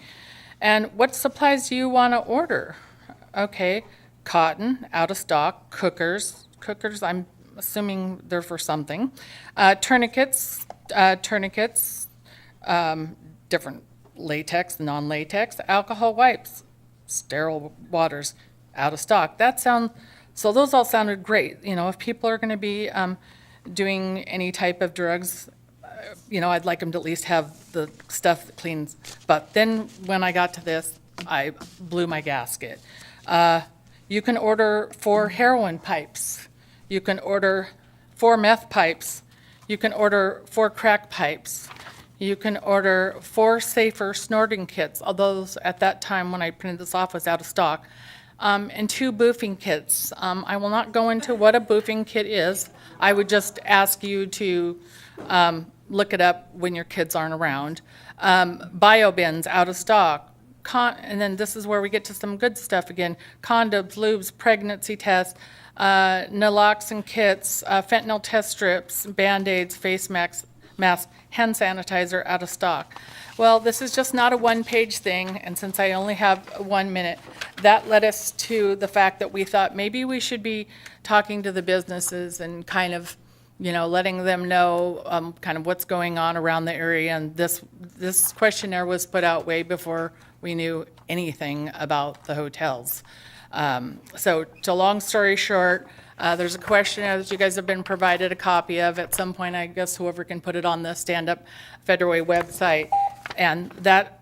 [SPEAKER 20] And what supplies do you want to order? Okay, cotton, out of stock, cookers, I'm assuming they're for something, tourniquets, different latex, non-latex, alcohol wipes, sterile waters, out of stock. So those all sounded great. You know, if people are going to be doing any type of drugs, you know, I'd like them to at least have the stuff that cleans. But then when I got to this, I blew my gasket. You can order 4 heroin pipes. You can order 4 meth pipes. You can order 4 crack pipes. You can order 4 safer snorting kits, although at that time when I printed this off was out of stock, and 2 boofing kits. I will not go into what a boofing kit is. I would just ask you to look it up when your kids aren't around. Bio bins, out of stock. And then this is where we get to some good stuff again. Condoms, lubes, pregnancy tests, naloxone kits, fentanyl test strips, Band-Aids, face masks, hand sanitizer, out of stock. Well, this is just not a one-page thing, and since I only have 1 minute, that led us to the fact that we thought maybe we should be talking to the businesses and kind of, you know, letting them know kind of what's going on around the area. And this questionnaire was put out way before we knew anything about the hotels. So to long story short, there's a questionnaire that you guys have been provided a copy of. At some point, I guess whoever can put it on the Stand Up Federal Way website. And that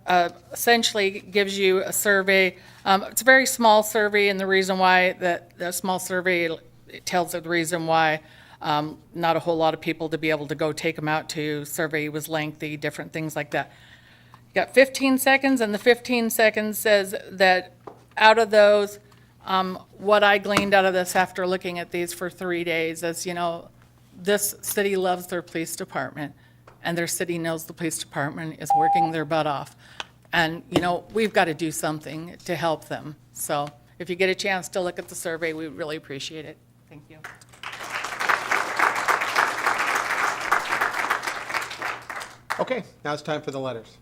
[SPEAKER 20] essentially gives you a survey. It's a very small survey, and the reason why the small survey, it tells the reason why not a whole lot of people to be able to go take them out to. Survey was lengthy, different things like that. You got 15 seconds, and the 15 seconds says that out of those, what I gleaned out of this after looking at these for 3 days is, you know, this city loves their police department, and their city knows the police department is working their butt off. And, you know, we've got to do something to help them. So if you get a chance to look at the survey, we really appreciate it. Thank you.
[SPEAKER 1] Okay, now it's time for the letters.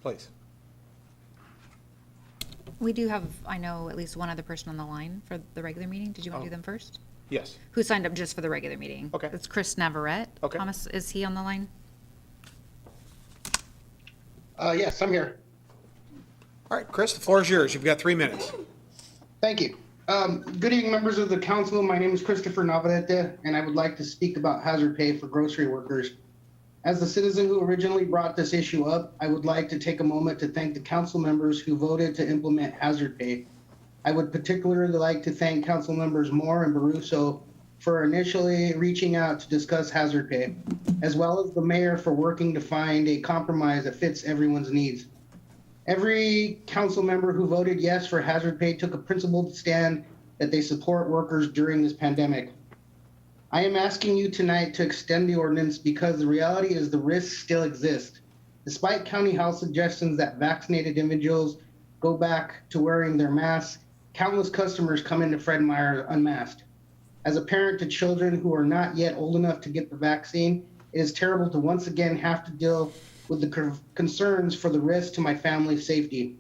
[SPEAKER 1] Please.
[SPEAKER 15] We do have, I know, at least one other person on the line for the regular meeting. Did you want to do them first?
[SPEAKER 1] Yes.
[SPEAKER 15] Who signed up just for the regular meeting?
[SPEAKER 1] Okay.
[SPEAKER 15] It's Chris Navarrete.
[SPEAKER 1] Okay.
[SPEAKER 15] Thomas, is he on the line?
[SPEAKER 17] Yes, I'm here.
[SPEAKER 1] All right, Chris, the floor is yours. You've got 3 minutes.
[SPEAKER 17] Thank you. Good evening, members of the council. My name is Christopher Navarrete, and I would like to speak about hazard pay for grocery workers. As the citizen who originally brought this issue up, I would like to take a moment to thank the council members who voted to implement hazard pay. I would particularly like to thank council members Moore and Baruso for initially reaching out to discuss hazard pay, as well as the mayor for working to find a compromise that fits everyone's needs. Every council member who voted yes for hazard pay took a principled stand that they support workers during this pandemic. I am asking you tonight to extend the ordinance because the reality is the risks still exist. Despite county health suggestions that vaccinated individuals go back to wearing their masks, countless customers come into Fred Meyer unmasked. As a parent to children who are not yet old enough to get the vaccine, it is terrible to once again have to deal with the concerns for the risk to my family's safety.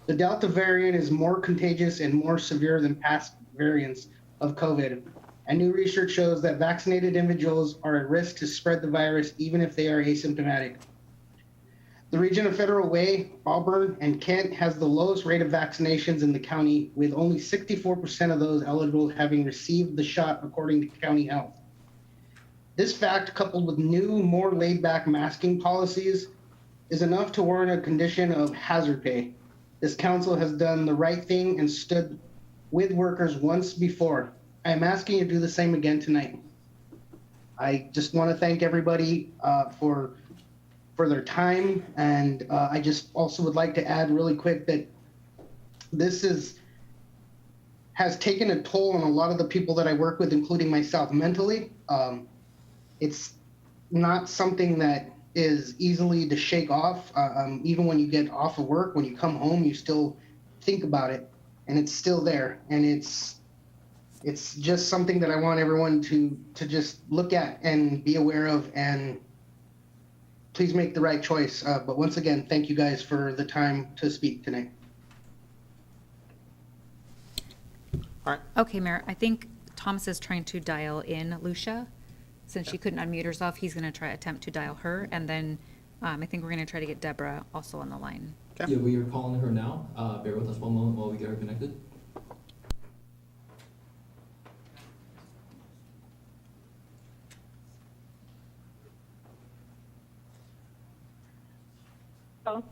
[SPEAKER 17] The Delta variant is more contagious and more severe than past variants of COVID. And new research shows that vaccinated individuals are at risk to spread the virus even if they are asymptomatic. The region of Federal Way, Auburn, and Kent has the lowest rate of vaccinations in the county, with only 64% of those eligible having received the shot, according to county health. This fact, coupled with new, more laid-back masking policies, is enough to warrant a condition of hazard pay. This council has done the right thing and stood with workers once before. I am asking you to do the same again tonight. I just want to thank everybody for their time, and I just also would like to add really quick that this has taken a toll on a lot of the people that I work with, including myself mentally. It's not something that is easily to shake off. Even when you get off of work, when you come home, you still think about it, and it's still there. And it's It's just something that I want everyone to just look at and be aware of, and please make the right choice. But once again, thank you guys for the time to speak tonight.
[SPEAKER 15] Okay, Mayor, I think Thomas is trying to dial in Lucia. Since she couldn't unmute herself, he's going to attempt to dial her, and then I think we're going to try to get Deborah also on the line.
[SPEAKER 16] Yeah, we are calling her now. Bear with us one moment while we get her connected.
[SPEAKER 21] Hello.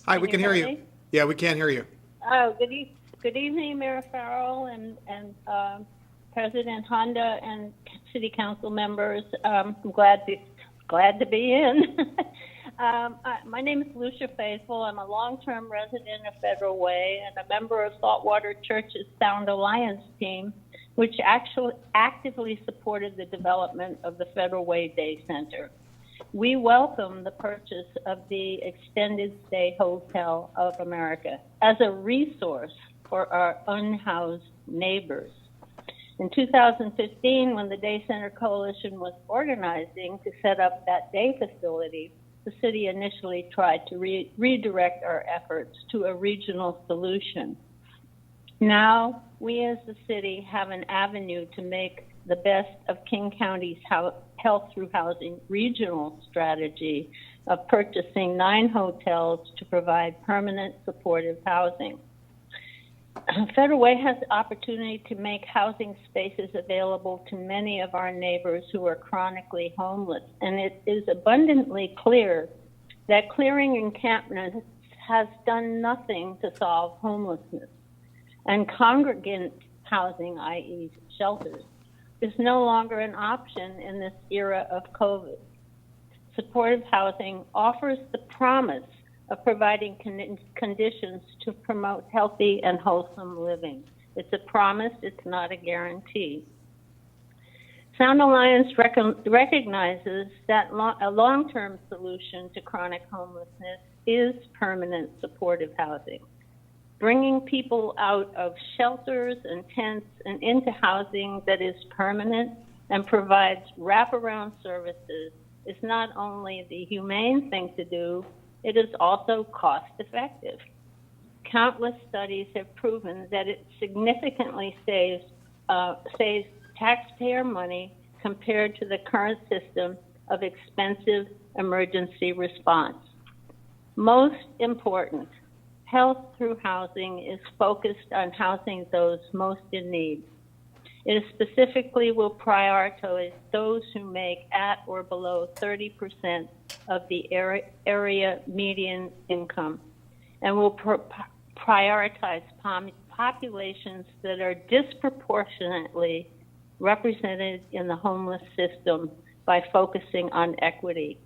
[SPEAKER 1] Hi, we can hear you.
[SPEAKER 21] me?
[SPEAKER 1] Yeah, we can hear you.
[SPEAKER 21] Oh, good evening, Mayor Farrell and President Honda and City Council members. I'm glad to be in. My name is Lucia Faithful. I'm a long-term resident of Federal Way and a member of Saltwater Church's Sound Alliance team, which actually actively supported the development of the Federal Way Day Center. We welcome the purchase of the Extended Stay Hotel of America as a resource for our unhoused neighbors. In 2015, when the Day Center Coalition was organizing to set up that day facility, the city initially tried to redirect our efforts to a regional solution. Now, we as the city have an avenue to make the best of King County's health through housing regional strategy of purchasing 9 hotels to provide permanent supportive housing. Federal Way has the opportunity to make housing spaces available to many of our neighbors who are chronically homeless, and it is abundantly clear that clearing encampments has done nothing to solve homelessness, and congregant housing, i.e. shelters, is no longer an option in this era of COVID. Supportive housing offers the promise of providing conditions to promote healthy and wholesome living. It's a promise, it's not a guarantee. Sound Alliance recognizes that a long-term solution to chronic homelessness is permanent supportive housing. Bringing people out of shelters and tents and into housing that is permanent and provides wraparound services is not only the humane thing to do, it is also cost effective. Countless studies have proven that it significantly saves taxpayer money compared to the current system of expensive emergency response. Most important, health through housing is focused on housing those most in need. It specifically will prioritize those who make at or below 30% of the area median income, and will prioritize populations that are disproportionately represented in the homeless system by focusing on equity.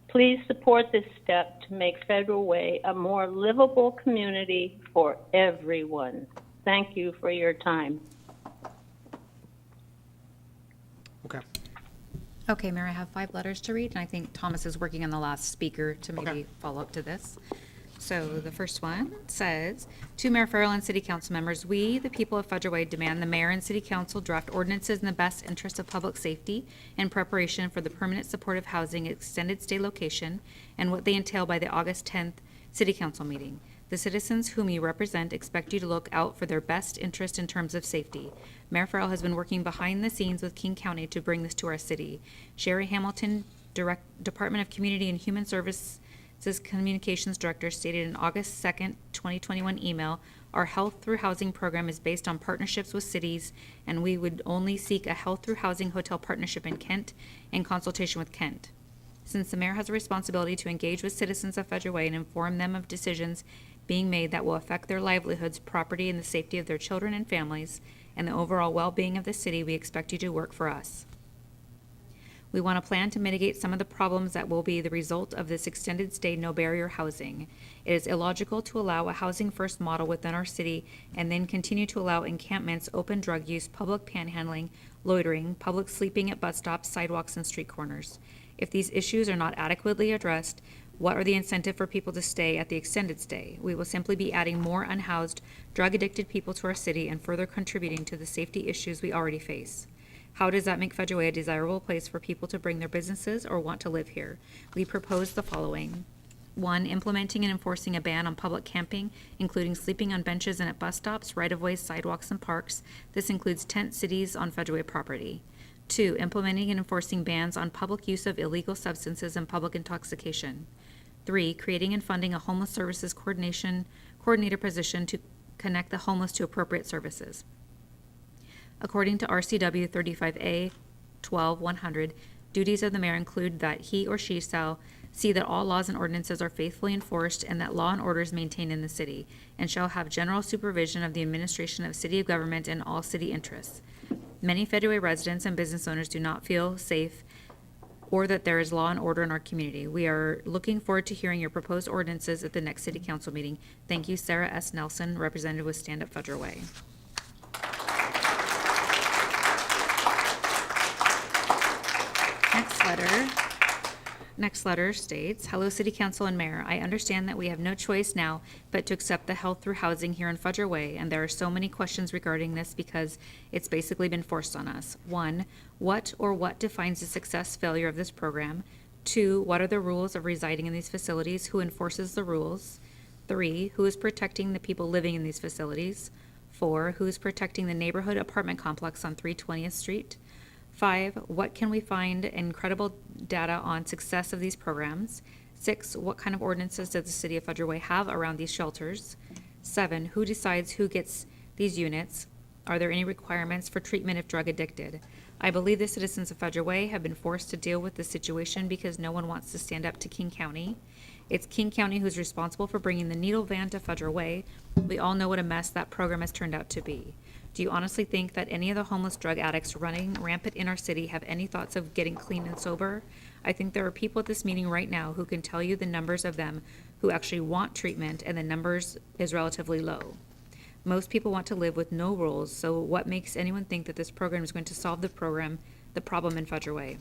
[SPEAKER 21] Please support this step to make Federal Way a more livable community for everyone. Thank you for your time.
[SPEAKER 1] Okay.
[SPEAKER 15] Okay, Mayor, I have 5 letters to read, and I think Thomas is working on the last speaker to maybe follow up to this. So the first one says, to Mayor Farrell and City Council members, we, the people of Federal Way, demand the Mayor and City Council draft ordinances in the best interest of public safety in preparation for the permanent supportive housing extended stay location and what they entail by the August 10th City Council meeting. The citizens whom you represent expect you to look out for their best interest in terms of safety. Mayor Farrell has been working behind the scenes with King County to bring this to our city. Sherry Hamilton, Department of Community and Human Services Communications Director, stated in August 2nd, 2021 email, our Health Through Housing program is based on partnerships with cities, and we would only seek a Health Through Housing hotel partnership in Kent in consultation with Kent. Since the mayor has a responsibility to engage with citizens of Federal Way and inform them of decisions being made that will affect their livelihoods, property, and the safety of their children and families, and the overall well-being of the city, we expect you to work for us. We want to plan to mitigate some of the problems that will be the result of this extended stay no barrier housing. It is illogical to allow a housing first model within our city and then continue to allow encampments, open drug use, public panhandling, loitering, public sleeping at bus stops, sidewalks, and street corners. If these issues are not adequately addressed, What are the incentive for people to stay at the extended stay? We will simply be adding more unhoused, drug-addicted people to our city and further contributing to the safety issues we already face. How does that make Federal a desirable place for people to bring their businesses or want to live here? We propose the following. 1, implementing and enforcing a ban on public camping, including sleeping on benches and at bus stops, right-of-ways, sidewalks, and parks. This includes tent cities on Federal property. 2, implementing and enforcing bans on public use of illegal substances and public intoxication. 3, creating and funding a homeless services coordinator position to connect the homeless to appropriate services. According to RCW 35A 12-100, duties of the mayor include that he or she shall see that all laws and ordinances are faithfully enforced and that law and order is maintained in the city, and shall have general supervision of the administration of city government and all city interests. Many Federal residents and business owners do not feel safe or that there is law and order in our community. We are looking forward to hearing your proposed ordinances at the next city council meeting. Thank you, Sarah S. Nelson, representative with Stand Up Federal Way. Next letter states, Hello, City Council and Mayor. I understand that we have no choice now but to accept the health through housing here in Federal Way, and there are so many questions regarding this because it's basically been forced on us. 1, what defines the success failure of this program? 2, what are the rules of residing in these facilities? Who enforces the rules? 3, who is protecting the people living in these facilities? 4, who is protecting the neighborhood apartment complex on 320th Street? 5, what can we find incredible data on success of these programs? 6, what kind of ordinances does the City of Federal Way have around these shelters? 7, who decides who gets these units? Are there any requirements for treatment if drug addicted? I believe the citizens of Federal Way have been forced to deal with this situation because no one wants to stand up to King County. It's King County who's responsible for bringing the needle van to Federal Way. We all know what a mess that program has turned out to be. Do you honestly think that any of the homeless drug addicts running rampant in our city have any thoughts of getting clean and sober? I think there are people at this meeting right now who can tell you the numbers of them who actually want treatment, and the numbers is relatively low. Most people want to live with no rules, so what makes anyone think that this program is going to solve the problem in Federal Way?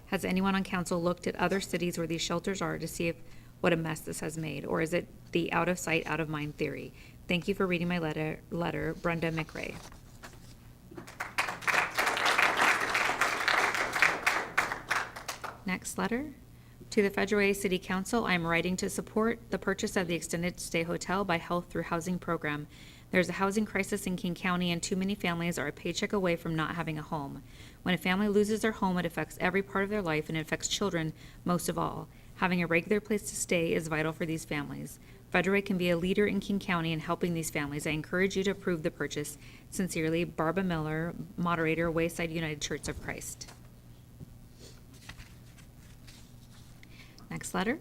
[SPEAKER 15] Has anyone on council looked at other cities where these shelters are to see what a mess this has made, or is it the out of sight, out of mind theory? Thank you for reading my letter, Brenda McRae. Next letter. To the Federal Way City Council, I am writing to support the purchase of the Extended Stay Hotel by Health Through Housing program. There's a housing crisis in King County, and too many families are a paycheck away from not having a home. When a family loses their home, it affects every part of their life, and it affects children most of all. Having a regular place to stay is vital for these families. Federal Way can be a leader in King County in helping these families. I encourage you to approve the purchase. Sincerely, Barbara Miller, Moderator, Wayside United Church of Christ. Next letter.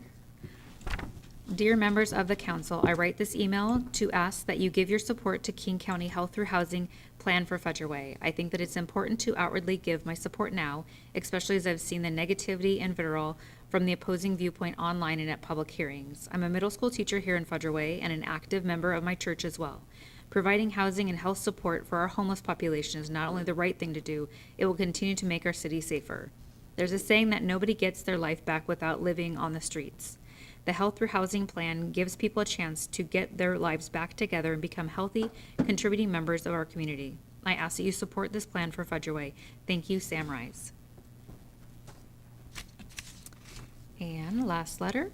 [SPEAKER 15] Dear members of the council, I write this email to ask that you give your support to King County Health Through Housing plan for Federal Way. I think that it's important to outwardly give my support now, especially as I've seen the negativity and vitriol from the opposing viewpoint online and at public hearings. I'm a middle school teacher here in Federal Way and an active member of my church as well. Providing housing and health support for our homeless population is not only the right thing to do, it will continue to make our city safer. There's a saying that nobody gets their life back without living on the streets. The Health Through Housing plan gives people a chance to get their lives back together and become healthy, contributing members of our community. I ask that you support this plan for Federal Way. Thank you, Sam Rice. And last letter.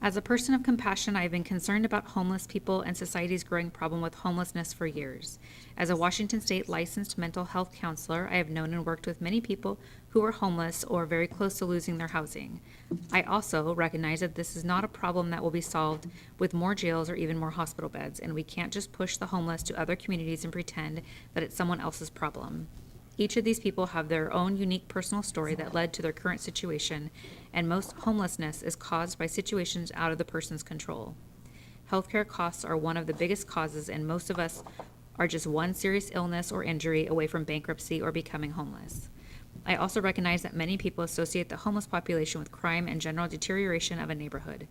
[SPEAKER 15] As a person of compassion, I have been concerned about homeless people and society's growing problem with homelessness for years. As a Washington State licensed mental health counselor, I have known and worked with many people who are homeless or very close to losing their housing. I also recognize that this is not a problem that will be solved with more jails or even more hospital beds, and we can't just push the homeless to other communities and pretend that it's someone else's problem. Each of these people have their own unique personal story that led to their current situation, and most homelessness is caused by situations out of the person's control. Healthcare costs are one of the biggest causes, and most of us are just one serious illness or injury away from bankruptcy or becoming homeless. I also recognize that many people associate the homeless population with crime and general deterioration of a neighborhood.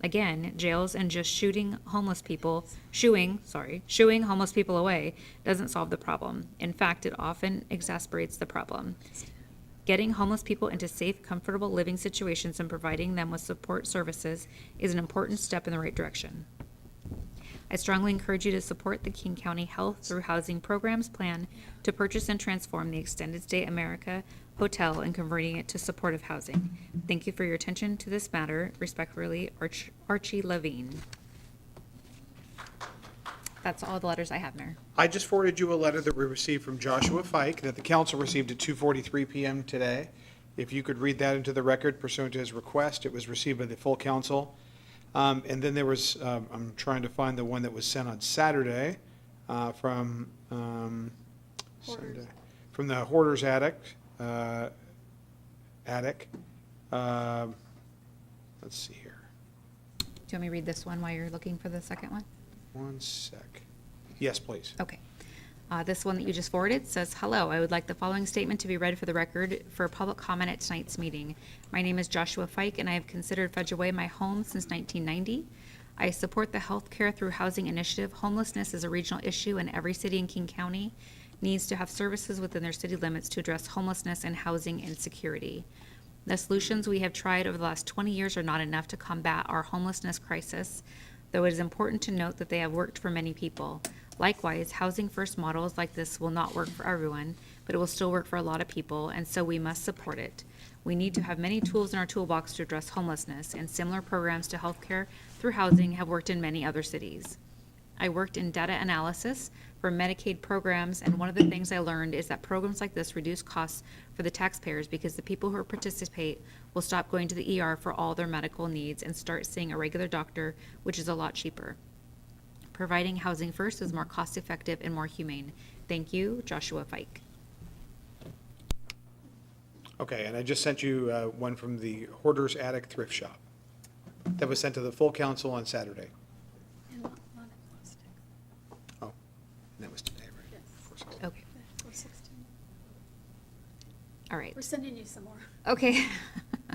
[SPEAKER 15] Again, jails and just shooing homeless people away doesn't solve the problem. In fact, it often exacerbates the problem. Getting homeless people into safe, comfortable living situations and providing them with support services is an important step in the right direction. I strongly encourage you to support the King County Health Through Housing Programs plan to purchase and transform the Extended Stay America Hotel and converting it to supportive housing. Thank you for your attention to this matter. Respectfully, Archie Levine. That's all the letters I have, Mayor.
[SPEAKER 1] I just forwarded you a letter that we received from Joshua Fike that the council received at 2:43 PM today. If you could read that into the record pursuant to his request, it was received by the full council. And then there was, I'm trying to find the one that was sent on Saturday from Sunday, from the Hoarder's Attic. Let's see here.
[SPEAKER 15] Do you want me to read this one while you're looking for the second one?
[SPEAKER 1] One sec. Yes, please.
[SPEAKER 15] Okay. This one that you just forwarded says, "Hello, I would like the following statement to be read for the record for public comment at tonight's meeting. My name is Joshua Fike, and I have considered Fedgeway my home since 1990. I support the Healthcare Through Housing initiative. Homelessness is a regional issue, and every city in King County needs to have services within their city limits to address homelessness and housing insecurity. The solutions we have tried over the last 20 years are not enough to combat our homelessness crisis, though it is important to note that they have worked for many people. Likewise, housing first models like this will not work for everyone, but it will still work for a lot of people, and so we must support it. We need to have many tools in our toolbox to address homelessness, and similar programs to healthcare through housing have worked in many other cities. I worked in data analysis for Medicaid programs, and one of the things I learned is that programs like this reduce costs for the taxpayers because the people who participate will stop going to the ER for all their medical needs and start seeing a regular doctor, which is a lot cheaper. Providing housing first is more cost-effective and more humane. Thank you, Joshua Fike."
[SPEAKER 1] Okay, and I just sent you one from the Hoarder's Attic Thrift Shop. That was sent to the full council on Saturday. Oh, and that was today, right?
[SPEAKER 15] Okay. All right.
[SPEAKER 2] We're sending you some more.
[SPEAKER 15] Okay.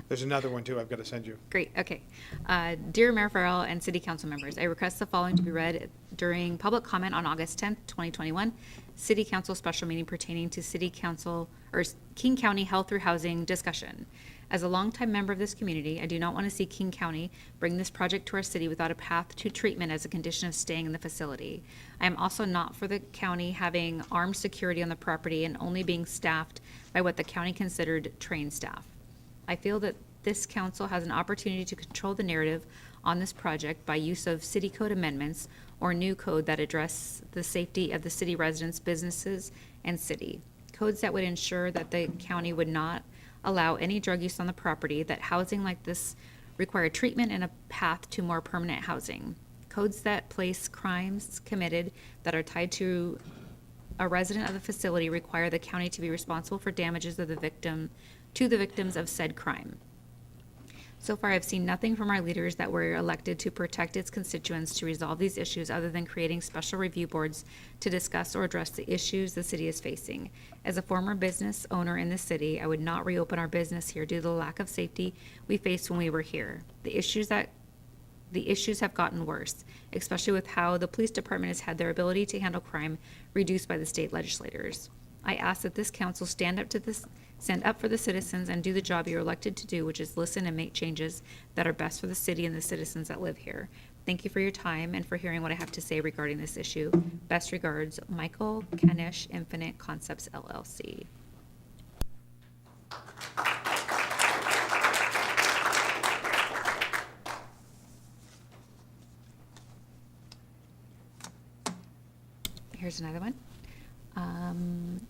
[SPEAKER 1] There's another one too I've got to send you.
[SPEAKER 15] Great, okay. Dear Mayor Farrell and City Council members, I request the following to be read during public comment on August 10th, 2021, City Council special meeting pertaining to City Council, or King County Health Through Housing discussion. As a longtime member of this community, I do not want to see King County bring this project to our city without a path to treatment as a condition of staying in the facility. I am also not for the county having armed security on the property and only being staffed by what the county considered trained staff. I feel that this council has an opportunity to control the narrative on this project by use of city code amendments or new code that address the safety of the city residents, businesses, and city. Codes that would ensure that the county would not allow any drug use on the property, that housing like this require treatment and a path to more permanent housing. Codes that place crimes committed that are tied to a resident of the facility require the county to be responsible for damages of the victim to the victims of said crime. So far, I've seen nothing from our leaders that were elected to protect its constituents to resolve these issues other than creating special review boards to discuss or address the issues the city is facing. As a former business owner in the city, I would not reopen our business here due to the lack of safety we faced when we were here. The issues have gotten worse, especially with how the police department has had their ability to handle crime reduced by the state legislators. I ask that this council stand up for the citizens and do the job you're elected to do, which is listen and make changes that are best for the city and the citizens that live here. Thank you for your time and for hearing what I have to say regarding this issue. Best regards, Michael Kanish, Infinite Concepts LLC. Here's another one.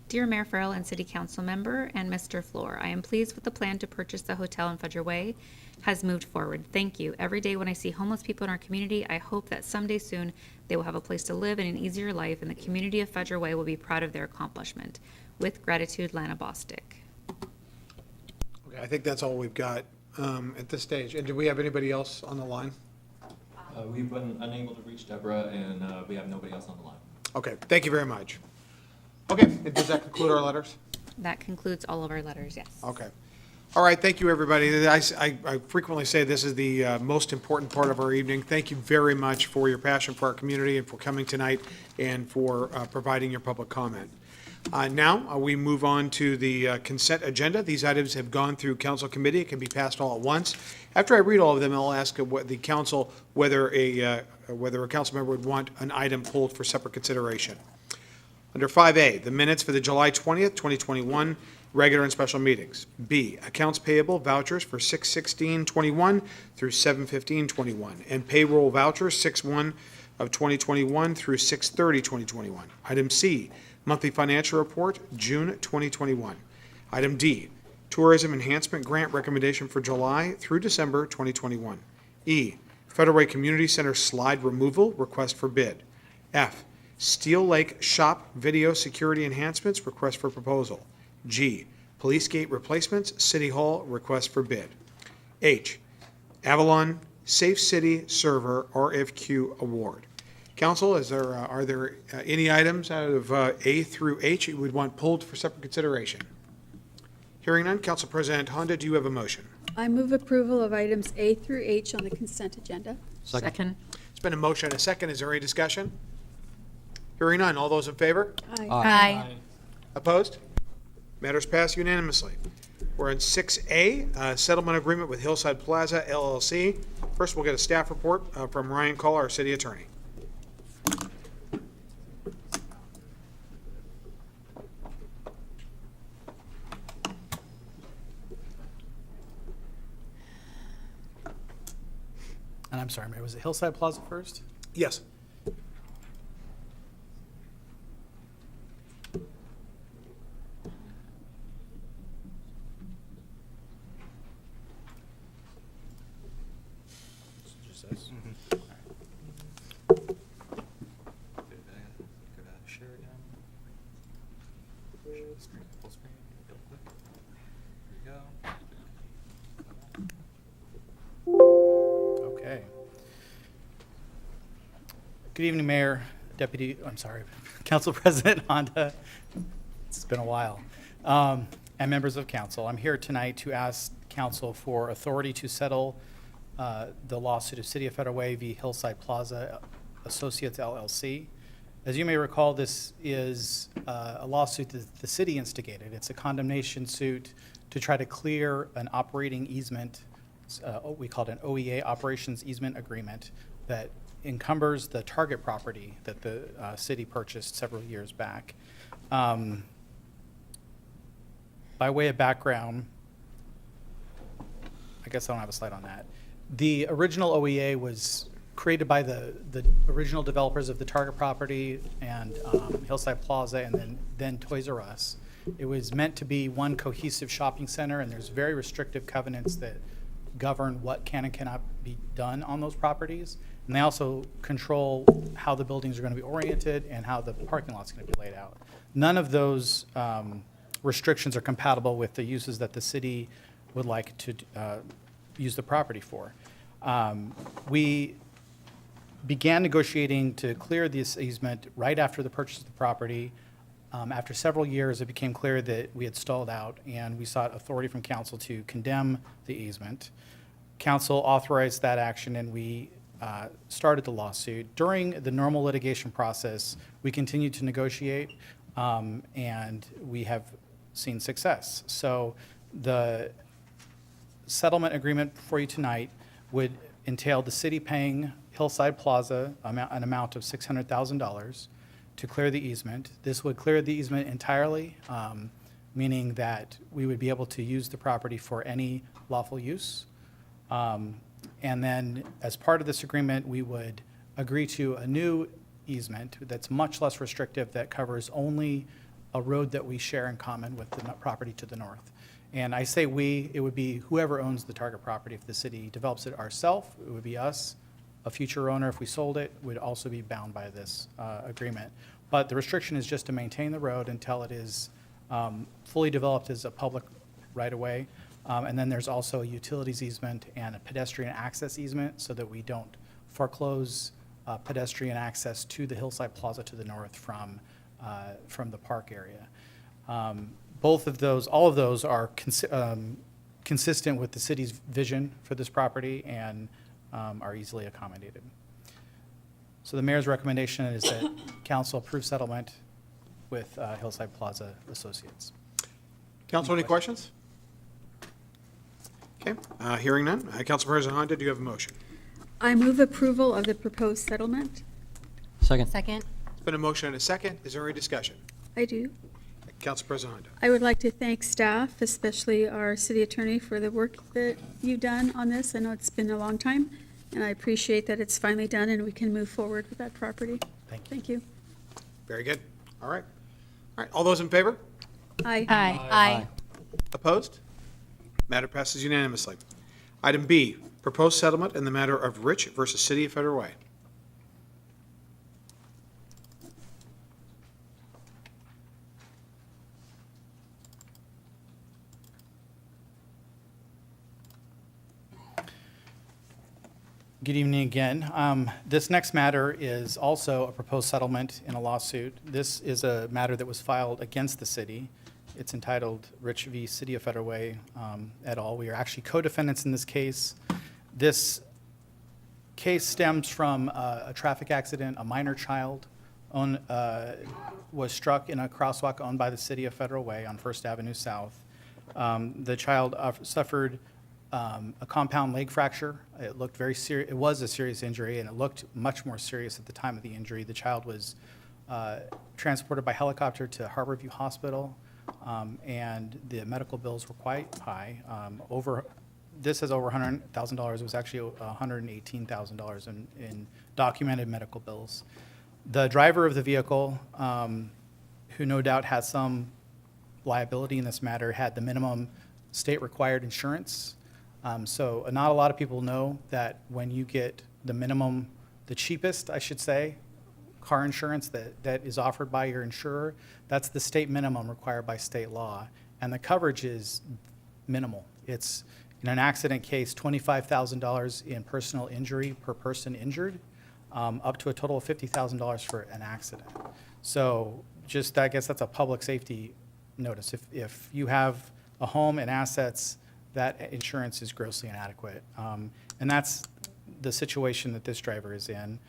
[SPEAKER 15] Dear Mayor Farrell and City Council member and Mr. Floor, I am pleased with the plan to purchase the hotel in Fudger Way has moved forward. Thank you. Every day when I see homeless people in our community, I hope that someday soon they will have a place to live and an easier life, and the community of Fudger Way will be proud of their accomplishment. With gratitude, Lana Bostic.
[SPEAKER 1] Okay, I think that's all we've got at this stage. And do we have anybody else on the line?
[SPEAKER 16] We've been unable to reach Deborah, and we have nobody else on the line.
[SPEAKER 1] Okay, thank you very much. Okay, and does that conclude our letters?
[SPEAKER 15] That concludes all of our letters, yes.
[SPEAKER 1] Okay. All right, thank you, everybody. I frequently say this is the most important part of our evening. Thank you very much for your passion for our community and for coming tonight and for providing your public comment. Now, we move on to the consent agenda. These items have gone through council committee. It can be passed all at once. After I read all of them, I'll ask the council whether a council member would want an item pulled for separate consideration. Under 5A, the minutes for the July 20th, 2021 regular and special meetings. B, accounts payable vouchers for 6/16/21 through 7/15/21, and payroll vouchers 6/1 of 2021 through 6/30/2021. Item C, monthly financial report, June 2021. Item D, tourism enhancement grant recommendation for July through December 2021. E, Federal Way Community Center slide removal, request for bid. F, Steel Lake Shop video security enhancements, request for proposal. G, Police Gate replacements, City Hall, request for bid. H, Avalon Safe City Server RFQ Award. Council, are there any items out of A through H you would want pulled for separate consideration? Hearing none, Council President Honda, do you have a motion?
[SPEAKER 2] I move approval of items A through H on the consent agenda.
[SPEAKER 13] Second.
[SPEAKER 1] It's been a motion and a second. Is there any discussion? Hearing none. All those in favor?
[SPEAKER 2] Aye.
[SPEAKER 13] Aye.
[SPEAKER 1] Opposed? Matters passed unanimously. We're in 6A, settlement agreement with Hillside Plaza LLC. First, we'll get a staff report from Ryan Call, our city attorney.
[SPEAKER 6] And I'm sorry, Mayor, was it Hillside Plaza first?
[SPEAKER 1] Yes.
[SPEAKER 6] Okay. Good evening, Mayor, Council President Honda. It's been a while. And members of council, I'm here tonight to ask council for authority to settle the lawsuit of City of Federal Way v. Hillside Plaza Associates LLC. As you may recall, this is a lawsuit that the city instigated. It's a condemnation suit to try to clear an operating easement. We call it an OEA, Operations Easement Agreement, that encumbers the Target property that the city purchased several years back. By way of background, I guess I don't have a slide on that. The original OEA was created by the original developers of the Target property and Hillside Plaza and then Toys R Us. It was meant to be one cohesive shopping center, and there's very restrictive covenants that govern what can and cannot be done on those properties. And they also control how the buildings are going to be oriented and how the parking lot's going to be laid out. None of those restrictions are compatible with the uses that the city would like to use the property for. We began negotiating to clear this easement right after the purchase of the property. After several years, it became clear that we had stalled out, and we sought authority from council to condemn the easement. Council authorized that action, and we started the lawsuit. During the normal litigation process, we continued to negotiate, and we have seen success. So the settlement agreement for you tonight would entail the city paying Hillside Plaza an amount of $600,000 to clear the easement. This would clear the easement entirely, meaning that we would be able to use the property for any lawful use. And then, as part of this agreement, we would agree to a new easement that's much less restrictive, that covers only a road that we share in common with the property to the north. And I say we, it would be whoever owns the Target property. If the city develops it ourselves, it would be us. A future owner, if we sold it, would also be bound by this agreement. But the restriction is just to maintain the road until it is fully developed as a public right-of-way. And then there's also a utilities easement and a pedestrian access easement so that we don't foreclose pedestrian access to the Hillside Plaza to the north from the park area. Both of those, all of those are consistent with the city's vision for this property and are easily accommodated. So the mayor's recommendation is that council approve settlement with Hillside Plaza Associates.
[SPEAKER 1] Council, any questions? Okay, hearing none. Council President Honda, do you have a motion?
[SPEAKER 2] I move approval of the proposed settlement.
[SPEAKER 12] Second.
[SPEAKER 13] Second.
[SPEAKER 1] It's been a motion and a second. Is there any discussion?
[SPEAKER 2] I do.
[SPEAKER 1] Council President Honda.
[SPEAKER 2] I would like to thank staff, especially our city attorney, for the work that you've done on this. I know it's been a long time, and I appreciate that it's finally done and we can move forward with that property. Thank you.
[SPEAKER 1] Very good. All right. All right, all those in favor?
[SPEAKER 2] Aye.
[SPEAKER 13] Aye.
[SPEAKER 1] Opposed? Matter passes unanimously. Item B, proposed settlement in the matter of Rich versus City of Federal Way.
[SPEAKER 6] Good evening again. This next matter is also a proposed settlement in a lawsuit. This is a matter that was filed against the city. It's entitled Rich v. City of Federal Way et al. We are actually co-defendants in this case. This case stems from a traffic accident. A minor child was struck in a crosswalk owned by the City of Federal Way on First Avenue South. The child suffered a compound leg fracture. It looked very serious. It was a serious injury, and it looked much more serious at the time of the injury. The child was transported by helicopter to Harborview Hospital, and the medical bills were quite high. This is over $100,000. It was actually $118,000 in documented medical bills. The driver of the vehicle, who no doubt has some liability in this matter, had the minimum state-required insurance. So not a lot of people know that when you get the minimum, the cheapest, I should say, car insurance that is offered by your insurer, that's the state minimum required by state law. And the coverage is minimal. It's, in an accident case, $25,000 in personal injury per person injured, up to a total of $50,000 for an accident. So just, I guess that's a public safety notice. If you have a home and assets, that insurance is grossly inadequate. And that's the situation that this driver is in.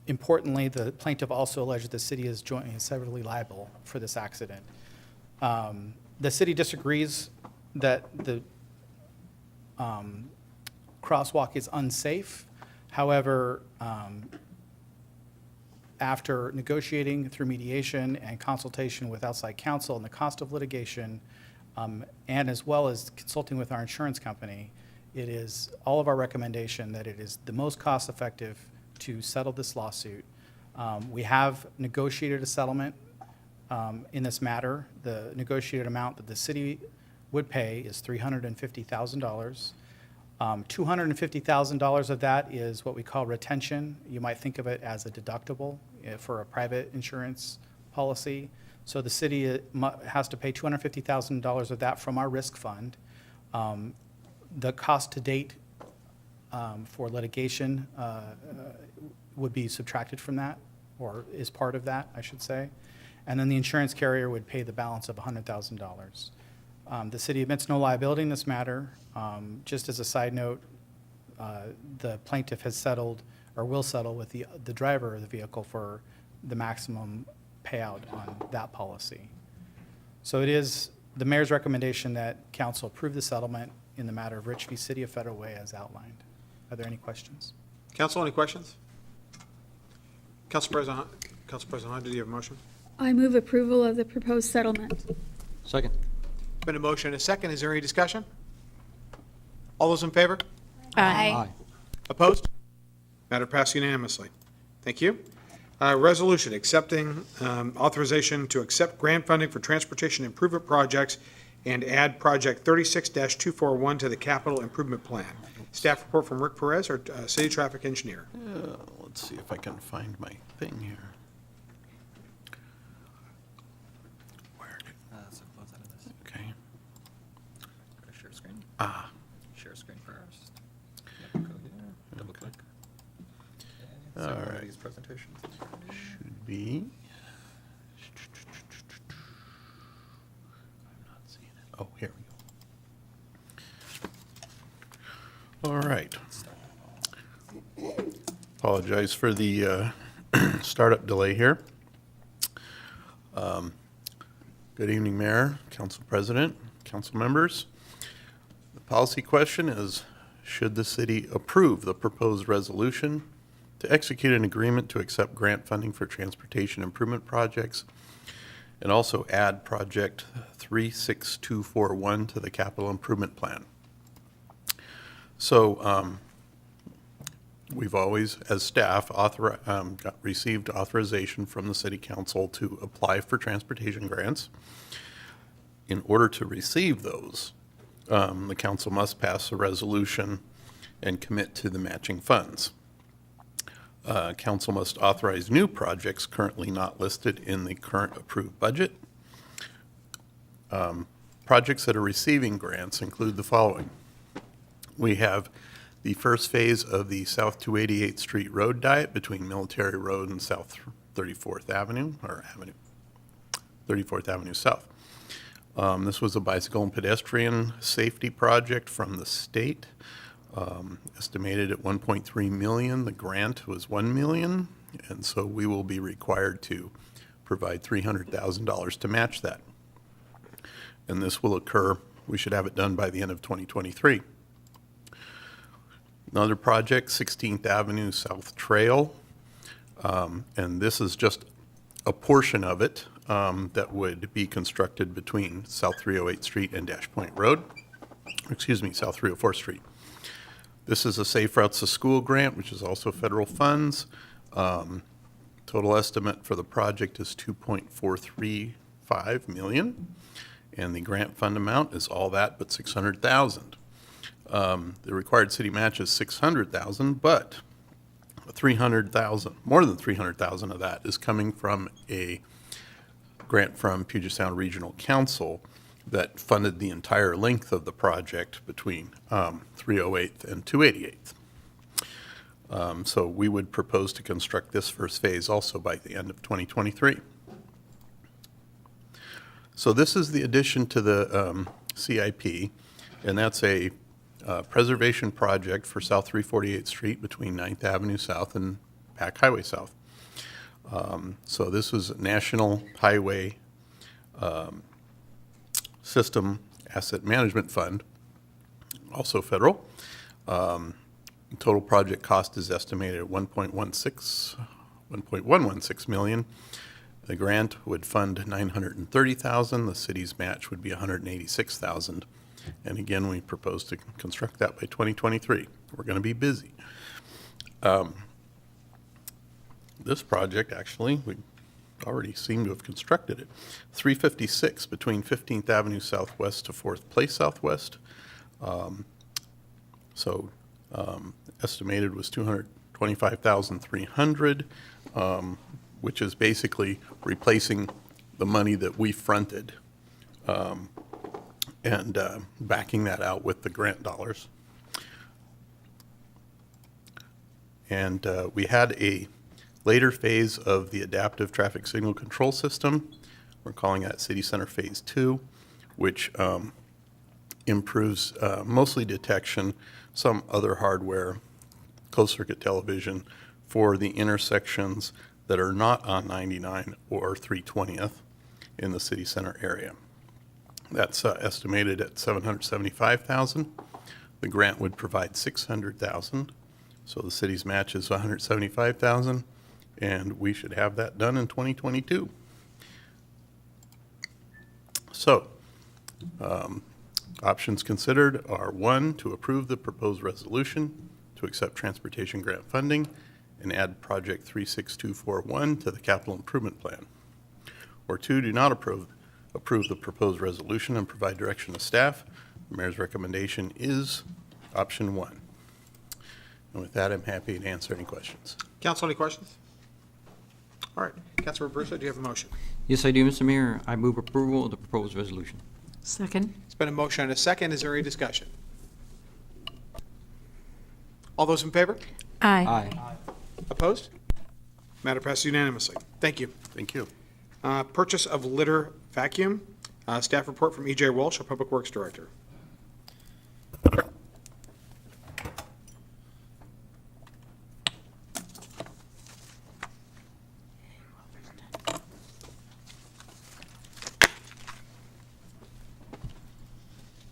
[SPEAKER 6] Importantly, the plaintiff also alleged the city is jointly and severally liable for this accident. The city disagrees that the crosswalk is unsafe. However, after negotiating through mediation and consultation with outside counsel and the cost of litigation, and as well as consulting with our insurance company, it is all of our recommendation that it is the most cost-effective to settle this lawsuit. We have negotiated a settlement in this matter. The negotiated amount that the city would pay is $350,000. $250,000 of that is what we call retention. You might think of it as a deductible for a private insurance policy. So the city has to pay $250,000 of that from our risk fund. The cost to date for litigation would be subtracted from that, or is part of that, I should say. And then the insurance carrier would pay the balance of $100,000. The city admits no liability in this matter. Just as a side note, the plaintiff has settled or will settle with the driver of the vehicle for the maximum payout on that policy. So it is the mayor's recommendation that council approve the settlement in the matter of Rich v. City of Federal Way as outlined. Are there any questions?
[SPEAKER 1] Council, any questions? Council President Honda, do you have a motion?
[SPEAKER 2] I move approval of the proposed settlement.
[SPEAKER 12] Second.
[SPEAKER 1] Been a motion and a second. Is there any discussion? All those in favor?
[SPEAKER 13] Aye.
[SPEAKER 1] Opposed? Matter passed unanimously. Thank you. Resolution accepting authorization to accept grant funding for transportation improvement projects and add project 36-241 to the capital improvement plan. Staff report from Rick Perez, our city traffic engineer.
[SPEAKER 3] Let's see if I can find my thing here. Okay.
[SPEAKER 16] Share screen. Share screen first. Go here. Double click.
[SPEAKER 3] All right.
[SPEAKER 16] These presentations.
[SPEAKER 3] Should be. I'm not seeing it. Oh, here we go. All right. Apologize for the startup delay here. Good evening, Mayor, Council President, council members. The policy question is, should the city approve the proposed resolution to execute an agreement to accept grant funding for transportation improvement projects and also add project 36241 to the capital improvement plan? So we've always, as staff, received authorization from the city council to apply for transportation grants. In order to receive those, the council must pass a resolution and commit to the matching funds. Council must authorize new projects currently not listed in the current approved budget. Projects that are receiving grants include the following. We have the first phase of the South 288th Street Road Diet between Military Road and South 34th Avenue, or 34th Avenue South. This was a bicycle and pedestrian safety project from the state, estimated at $1.3 million. The grant was $1 million, and so we will be required to provide $300,000 to match that. And this will occur, we should have it done by the end of 2023. Another project, 16th Avenue South Trail, and this is just a portion of it that would be constructed between South 308th Street and Dash Point Road, South 304th Street. This is a Safe Routes to School grant, which is also federal funds. Total estimate for the project is $2.435 million, and the grant fund amount is all that but $600,000. The required city match is $600,000, but more than $300,000 of that is coming from a grant from Puget Sound Regional Council that funded the entire length of the project between 308th and 288th. So we would propose to construct this first phase also by the end of 2023. So this is the addition to the CIP, and that's a preservation project for South 348th Street between 9th Avenue South and Pack Highway South. So this was a National Highway System Asset Management Fund, also federal. Total project cost is estimated at $1.116 million. The grant would fund $930,000. The city's match would be $186,000. And again, we propose to construct that by 2023. We're going to be busy. This project, actually, we already seem to have constructed it. 356 between 15th Avenue Southwest to 4th Place Southwest. Estimated was $225,300, which is basically replacing the money that we fronted and backing that out with the grant dollars. And we had a later phase of the adaptive traffic signal control system. We're calling that City Center Phase 2, which improves mostly detection, some other hardware, closed circuit television for the intersections that are not on 99 or 320th in the city center area. That's estimated at $775,000. The grant would provide $600,000. So the city's match is $175,000, and we should have that done in 2022. So, options considered are 1, to approve the proposed resolution to accept transportation grant funding and add project 36241 to the capital improvement plan. Or 2, do not approve the proposed resolution and provide direction to staff. The mayor's recommendation is option 1. And with that, I'm happy to answer any questions.
[SPEAKER 1] Council, any questions? All right, Councilor Brissa, do you have a motion?
[SPEAKER 12] Yes, I do, Mr. Mayor. I move approval of the proposed resolution.
[SPEAKER 13] Second.
[SPEAKER 1] It's been a motion and a second. Is there any discussion? All those in favor?
[SPEAKER 13] Aye.
[SPEAKER 1] Opposed? Matter passes unanimously. Thank you.
[SPEAKER 3] Thank you.
[SPEAKER 1] Purchase of litter vacuum. Staff report from E.J. Walsh, our Public Works Director.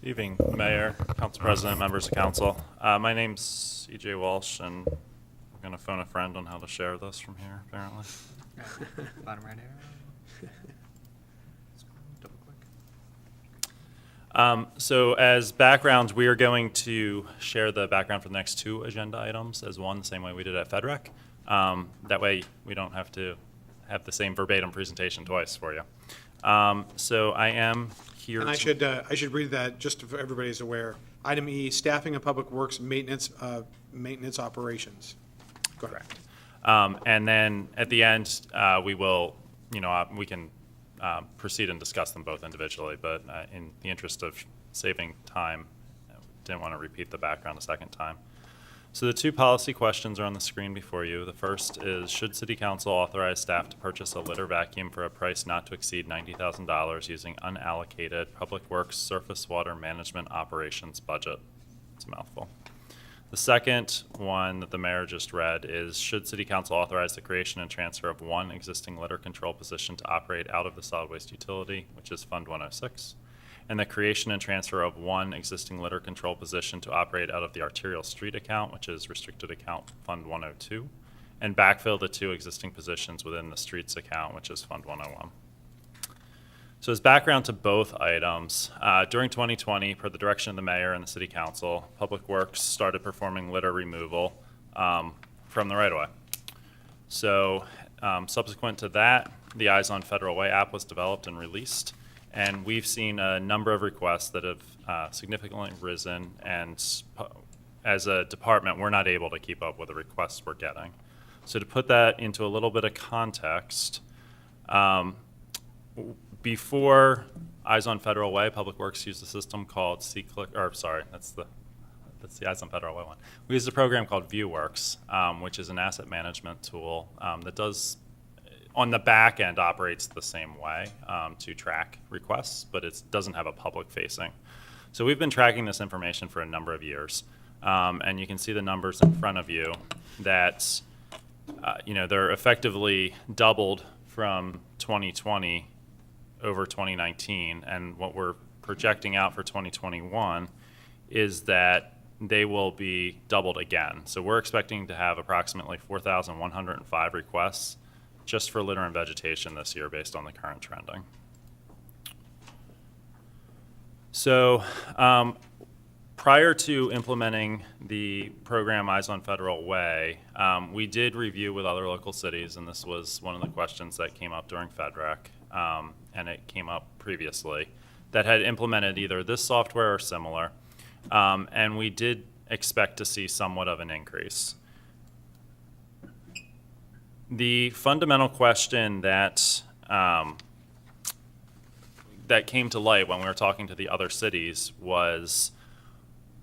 [SPEAKER 4] Evening, Mayor, Council President, members of council. My name's E.J. Walsh, and I'm going to phone a friend on how to share this from here, apparently.
[SPEAKER 7] Bottom right arrow.
[SPEAKER 4] Double click. So as background, we are going to share the background for the next 2 agenda items as one, the same way we did at FedRec. That way, we don't have to have the same verbatim presentation twice for you. So I am here.
[SPEAKER 1] And I should read that just so everybody's aware. Item E, staffing of public works maintenance operations. Go ahead.
[SPEAKER 4] And then at the end, we will, we can proceed and discuss them both individually, but in the interest of saving time, I didn't want to repeat the background a second time. So the 2 policy questions are on the screen before you. The first is, should City Council authorize staff to purchase a litter vacuum for a price not to exceed $90,000 using unallocated Public Works Surface Water Management Operations budget? It's a mouthful. The second one that the mayor just read is, should City Council authorize the creation and transfer of 1 existing litter control position to operate out of the solid waste utility, which is Fund 106, and the creation and transfer of 1 existing litter control position to operate out of the arterial street account, which is restricted account Fund 102, and backfill the 2 existing positions within the streets account, which is Fund 101. So as background to both items, during 2020, per the direction of the mayor and the city council, Public Works started performing litter removal from the right-of-way. So subsequent to that, the Eyes on Federal Way app was developed and released, and we've seen a number of requests that have significantly risen, and as a department, we're not able to keep up with the requests we're getting. So to put that into a little bit of context, before Eyes on Federal Way, Public Works used a system called that's the Eyes on Federal Way one. We used a program called ViewWorks, which is an asset management tool that does, on the back end, operates the same way to track requests, but it doesn't have a public facing. So we've been tracking this information for a number of years, and you can see the numbers in front of you that they're effectively doubled from 2020 over 2019, and what we're projecting out for 2021 is that they will be doubled again. So we're expecting to have approximately 4,105 requests just for litter and vegetation this year based on the current trending. So prior to implementing the program Eyes on Federal Way, we did review with other local cities, and this was one of the questions that came up during FedRec, and it came up previously, that had implemented either this software or similar, and we did expect to see somewhat of an increase. The fundamental question that that came to light when we were talking to the other cities was,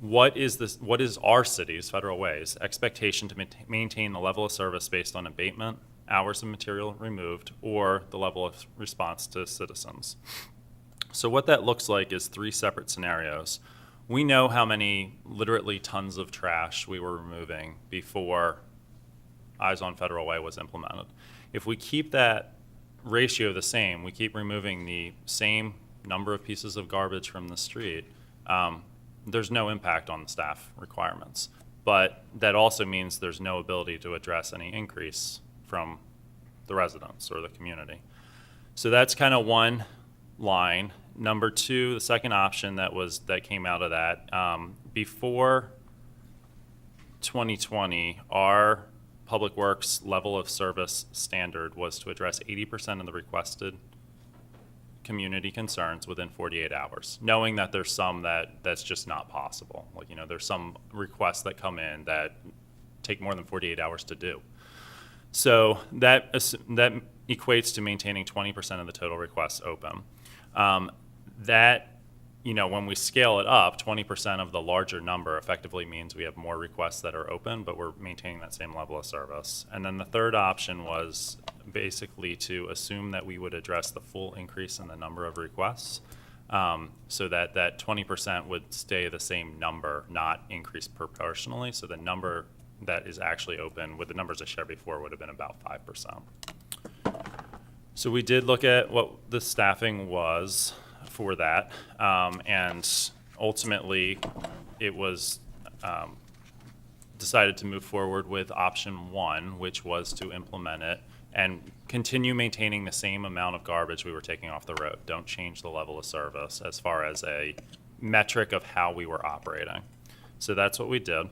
[SPEAKER 4] what is our city's, Federal Way's, expectation to maintain the level of service based on abatement, hours of material removed, or the level of response to citizens? So what that looks like is 3 separate scenarios. We know how many literally tons of trash we were removing before Eyes on Federal Way was implemented. If we keep that ratio the same, we keep removing the same number of pieces of garbage from the street, there's no impact on the staff requirements. But that also means there's no ability to address any increase from the residents or the community. So that's kind of one line. Number 2, the second option that came out of that, before 2020, our Public Works level of service standard was to address 80% of the requested community concerns within 48 hours, knowing that there's some that's just not possible. Like, there's some requests that come in that take more than 48 hours to do. So that equates to maintaining 20% of the total requests open. When we scale it up, 20% of the larger number effectively means we have more requests that are open, but we're maintaining that same level of service. And then the third option was basically to assume that we would address the full increase in the number of requests, so that 20% would stay the same number, not increase proportionally. So the number that is actually open, with the numbers I shared before, would have been about 5%. So we did look at what the staffing was for that, and ultimately, it was decided to move forward with option one, which was to implement it and continue maintaining the same amount of garbage we were taking off the road. Don't change the level of service as far as a metric of how we were operating. So that's what we did.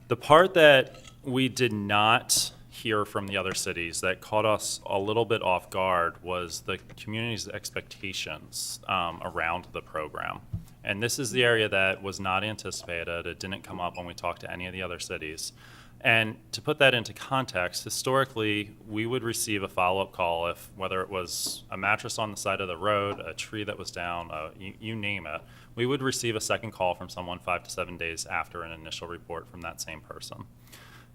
[SPEAKER 4] The part that we did not hear from the other cities that caught us a little bit off guard was the community's expectations around the program. And this is the area that was not anticipated. It didn't come up when we talked to any of the other cities. And to put that into context, historically, we would receive a follow-up call if, whether it was a mattress on the side of the road, a tree that was down, you name it, we would receive a second call from someone 5 to 7 days after an initial report from that same person.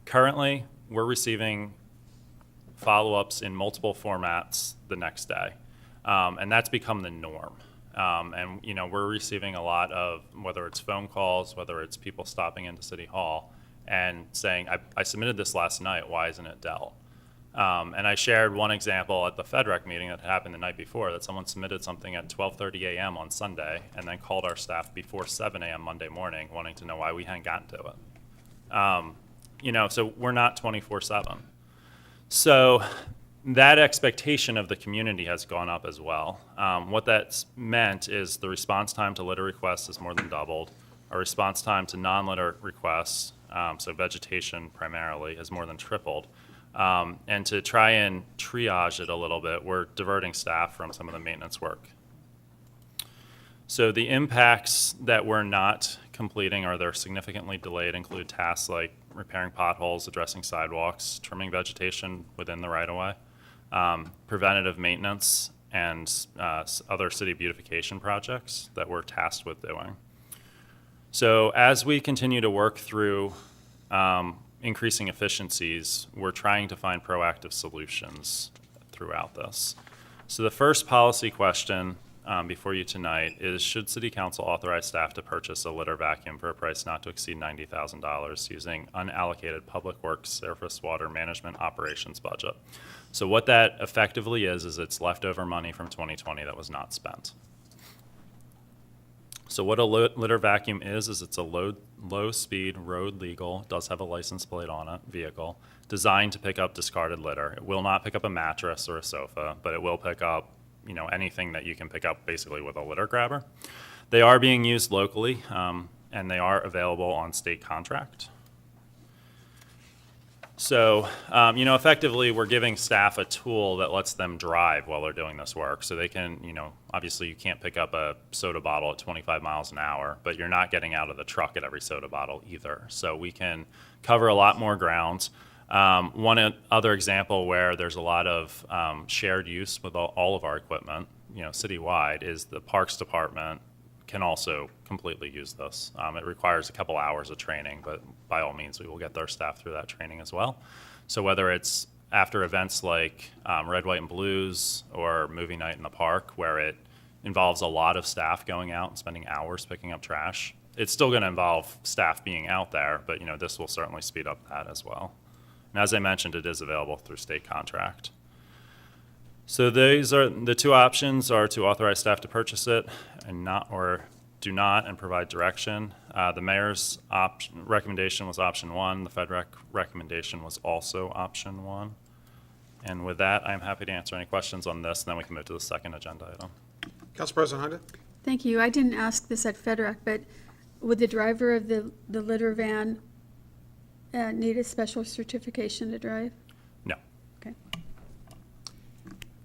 [SPEAKER 4] Currently, we're receiving follow-ups in multiple formats the next day, and that's become the norm. And you know, we're receiving a lot of, whether it's phone calls, whether it's people stopping into City Hall and saying, I submitted this last night, why isn't it dealt? And I shared one example at the FedRec meeting that happened the night before, that someone submitted something at 12:30 a.m. on Sunday and then called our staff before 7 a.m. Monday morning wanting to know why we hadn't gotten to it. You know, so we're not 24/7. So that expectation of the community has gone up as well. What that's meant is the response time to litter requests has more than doubled. Our response time to non-litter requests, so vegetation primarily, has more than tripled. And to try and triage it a little bit, we're diverting staff from some of the maintenance work. So the impacts that we're not completing or they're significantly delayed include tasks like repairing potholes, addressing sidewalks, trimming vegetation within the right-of-way, preventative maintenance, and other city beautification projects that we're tasked with doing. So as we continue to work through increasing efficiencies, we're trying to find proactive solutions throughout this. So the first policy question before you tonight is, should City Council authorize staff to purchase a litter vacuum for a price not to exceed $90,000 using unallocated Public Works Surface Water Management Operations budget? So what that effectively is it's leftover money from 2020 that was not spent. So what a litter vacuum is it's a low-speed, road legal, does have a license plate on it, vehicle, designed to pick up discarded litter. It will not pick up a mattress or a sofa, but it will pick up, you know, anything that you can pick up basically with a litter grabber. They are being used locally, and they are available on state contract. So, you know, effectively, we're giving staff a tool that lets them drive while they're doing this work. So they can, you know, obviously you can't pick up a soda bottle at 25 miles an hour, but you're not getting out of the truck at every soda bottle either. So we can cover a lot more ground. One other example where there's a lot of shared use with all of our equipment, you know, citywide, is the Parks Department can also completely use this. It requires a couple hours of training, but by all means, we will get their staff through that training as well. So whether it's after events like Red, White, and Blues or movie night in the park, where it involves a lot of staff going out and spending hours picking up trash, it's still going to involve staff being out there, but you know, this will certainly speed up that as well. And as I mentioned, it is available through state contract. So these are the two options: are to authorize staff to purchase it and not, or do not and provide direction. The mayor's recommendation was option one. The FedRec recommendation was also option one. And with that, I'm happy to answer any questions on this, and then we can move to the second agenda item.
[SPEAKER 1] Council President Honda?
[SPEAKER 2] Thank you. I didn't ask this at FedRec, but would the driver of the litter van need a special certification to drive?
[SPEAKER 4] No.
[SPEAKER 2] Okay.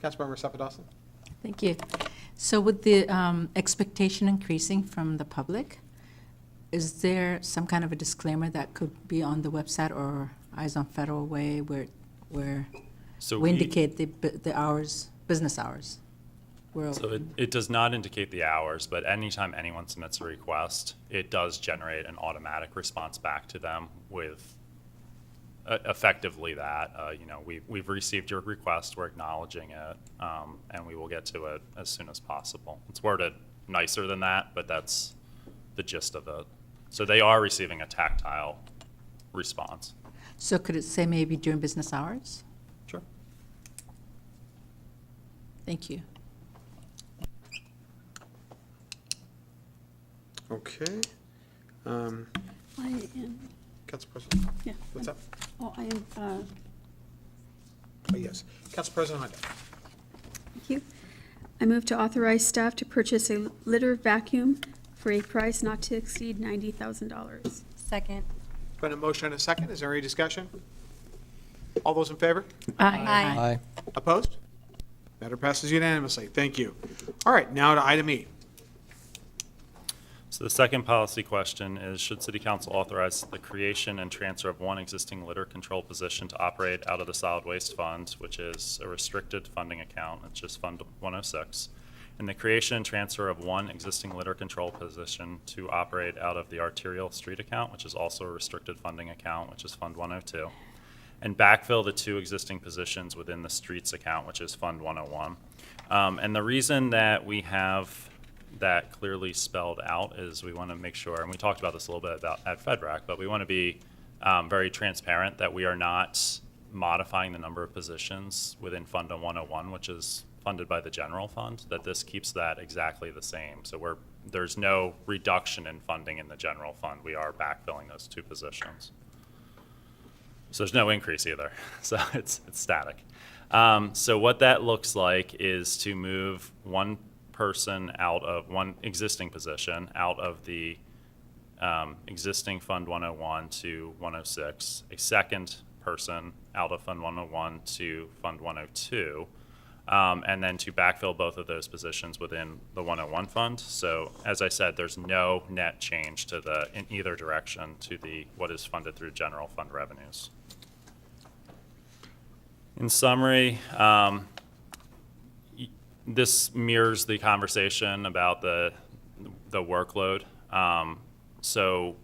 [SPEAKER 1] Councilmember Sepidawson?
[SPEAKER 13] Thank you. So with the expectation increasing from the public, is there some kind of a disclaimer that could be on the website or Eyes on Federal Way where
[SPEAKER 4] So
[SPEAKER 13] we indicate the hours, business hours?
[SPEAKER 4] So it does not indicate the hours, but anytime anyone submits a request, it does generate an automatic response back to them with effectively that, you know, we've received your request, we're acknowledging it, and we will get to it as soon as possible. It's worded nicer than that, but that's the gist of it. So they are receiving a tactile response.
[SPEAKER 13] So could it say maybe during business hours?
[SPEAKER 4] Sure.
[SPEAKER 13] Thank you.
[SPEAKER 1] Okay.
[SPEAKER 2] I am,
[SPEAKER 1] Council President,
[SPEAKER 2] yeah.
[SPEAKER 1] what's up?
[SPEAKER 2] Oh, I am,
[SPEAKER 1] Oh, yes. Council President Honda.
[SPEAKER 2] thank you. I move to authorize staff to purchase a litter vacuum for a price not to exceed $90,000.
[SPEAKER 13] Second.
[SPEAKER 1] Been a motion and a second. Is there any discussion? All those in favor?
[SPEAKER 13] Aye.
[SPEAKER 1] Opposed? Matter passes unanimously. Thank you. All right, now to item E.
[SPEAKER 4] So the second policy question is, should City Council authorize the creation and transfer of one existing litter control position to operate out of the Solid Waste Fund, which is a restricted funding account, it's just Fund 106, and the creation and transfer of one existing litter control position to operate out of the Arterial Street account, which is also a restricted funding account, which is Fund 102, and backfill the two existing positions within the Streets account, which is Fund 101. And the reason that we have that clearly spelled out is we want to make sure, and we talked about this a little bit about at FedRAC, but we want to be very transparent that we are not modifying the number of positions within Fund 101, which is funded by the general fund, that this keeps that exactly the same. So there's no reduction in funding in the general fund. We are backfilling those two positions. So there's no increase either. So it's static. So what that looks like is to move one person out of one existing position out of the existing Fund 101 to 106, a second person out of Fund 101 to Fund 102, and then to backfill both of those positions within the 101 fund. So as I said, there's no net change to in either direction to what is funded through general fund revenues. In summary, this mirrors the conversation about the workload. So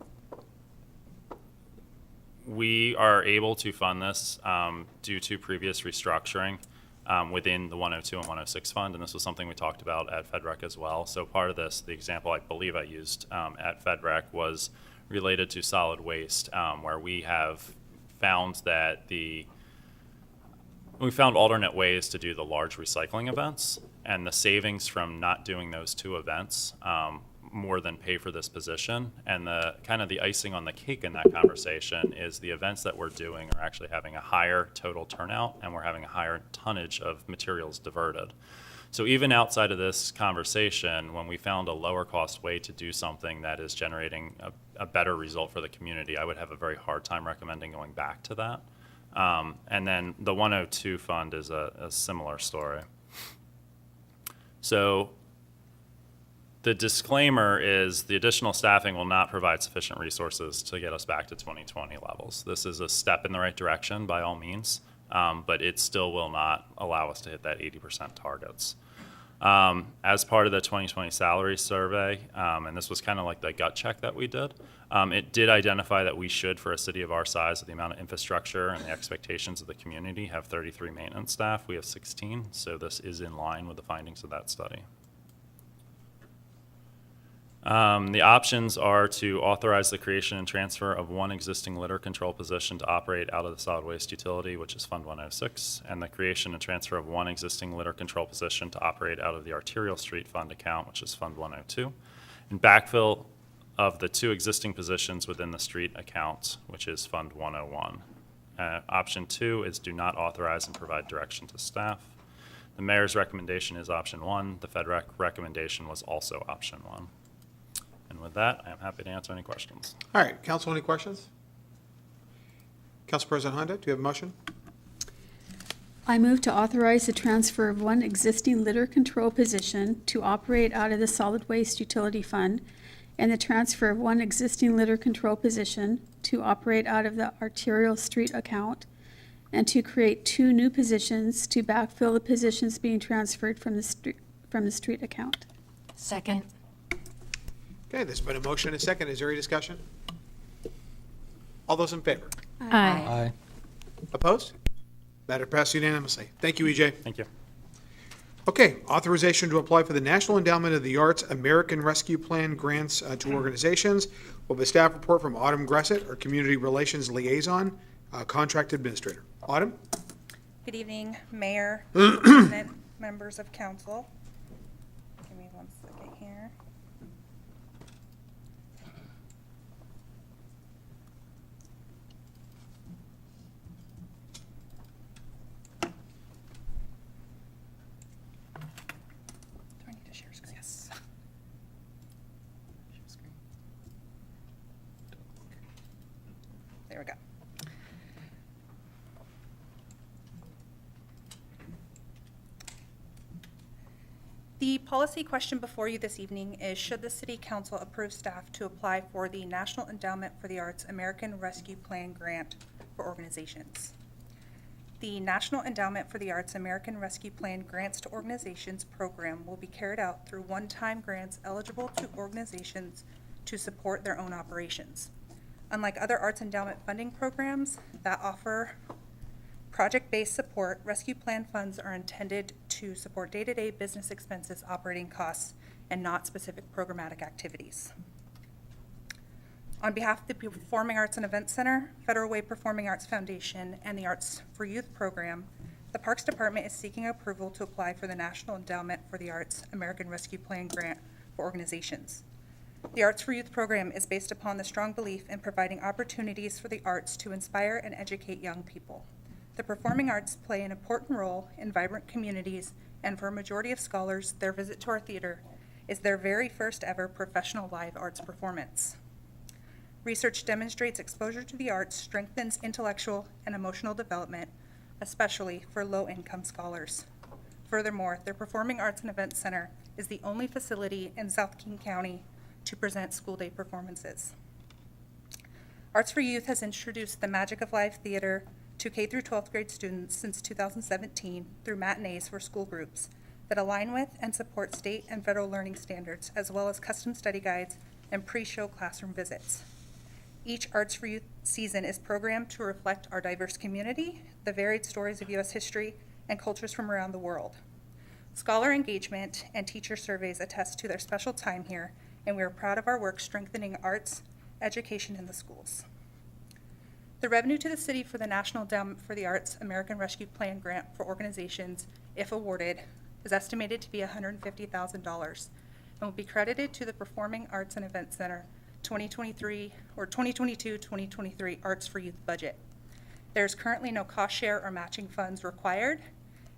[SPEAKER 4] we are able to fund this due to previous restructuring within the 102 and 106 fund, and this was something we talked about at FedRec as well. So part of this, the example I believe I used at FedRec was related to solid waste, where we have found that we found alternate ways to do the large recycling events, and the savings from not doing those two events more than pay for this position. And the kind of the icing on the cake in that conversation is the events that we're doing are actually having a higher total turnout, and we're having a higher tonnage of materials diverted. So even outside of this conversation, when we found a lower cost way to do something that is generating a better result for the community, I would have a very hard time recommending going back to that. And then the 102 fund is a similar story. So the disclaimer is the additional staffing will not provide sufficient resources to get us back to 2020 levels. This is a step in the right direction by all means, but it still will not allow us to hit that 80% targets. As part of the 2020 salary survey, and this was kind of like the gut check that we did, it did identify that we should, for a city of our size, with the amount of infrastructure and the expectations of the community, have 33 maintenance staff. We have 16, so this is in line with the findings of that study. The options are to authorize the creation and transfer of one existing litter control position to operate out of the solid waste utility, which is Fund 106, and the creation and transfer of one existing litter control position to operate out of the Arterial Street Fund account, which is Fund 102, and backfill of the two existing positions within the street account, which is Fund 101. Option 2 is do not authorize and provide direction to staff. The mayor's recommendation is option 1. The FedRec recommendation was also option 1. And with that, I am happy to answer any questions.
[SPEAKER 1] All right, council, any questions? Council President Honda, do you have a motion?
[SPEAKER 2] I move to authorize the transfer of one existing litter control position to operate out of the Solid Waste Utility Fund, and the transfer of one existing litter control position to operate out of the Arterial Street account, and to create two new positions to backfill the positions being transferred from the street account.
[SPEAKER 13] Second.
[SPEAKER 1] Okay, there's been a motion and a second. Is there any discussion? All those in favor?
[SPEAKER 13] Aye.
[SPEAKER 1] Opposed? Matter passed unanimously. Thank you, EJ.
[SPEAKER 4] Thank you.
[SPEAKER 1] Okay, authorization to apply for the National Endowment of the Arts American Rescue Plan grants to organizations. We'll have a staff report from Autumn Gresset, our Community Relations Liaison, Contract Administrator. Autumn?
[SPEAKER 5] Good evening, Mayor, President, members of council. Give me one second here. There we go. The policy question before you this evening is, should the City Council approve staff to apply for the National Endowment for the Arts American Rescue Plan grant for organizations? The National Endowment for the Arts American Rescue Plan Grants to Organizations program will be carried out through one-time grants eligible to organizations to support their own operations. Unlike other arts endowment funding programs that offer project-based support, rescue plan funds are intended to support day-to-day business expenses, operating costs, and not specific programmatic activities. On behalf of the Performing Arts and Events Center, Federal Way Performing Arts Foundation, and the Arts for Youth program, the Parks Department is seeking approval to apply for the National Endowment for the Arts American Rescue Plan grant for organizations. The Arts for Youth program is based upon the strong belief in providing opportunities for the arts to inspire and educate young people. The performing arts play an important role in vibrant communities, and for a majority of scholars, their visit to our theater is their very first ever professional live arts performance. Research demonstrates exposure to the arts strengthens intellectual and emotional development, especially for low-income scholars. Furthermore, the Performing Arts and Events Center is the only facility in South King County to present school day performances. Arts for Youth has introduced the magic of live theater to K through 12th grade students since 2017 through matinees for school groups that align with and support state and federal learning standards, as well as custom study guides and pre-show classroom visits. Each Arts for Youth season is programmed to reflect our diverse community, the varied stories of U.S. history, and cultures from around the world. Scholar engagement and teacher surveys attest to their special time here, and we are proud of our work strengthening arts education in the schools. The revenue to the city for the National Endowment for the Arts American Rescue Plan grant for organizations, if awarded, is estimated to be $150,000 and will be credited to the Performing Arts and Events Center 2023 or 2022-2023 Arts for Youth budget. There is currently no cost share or matching funds required,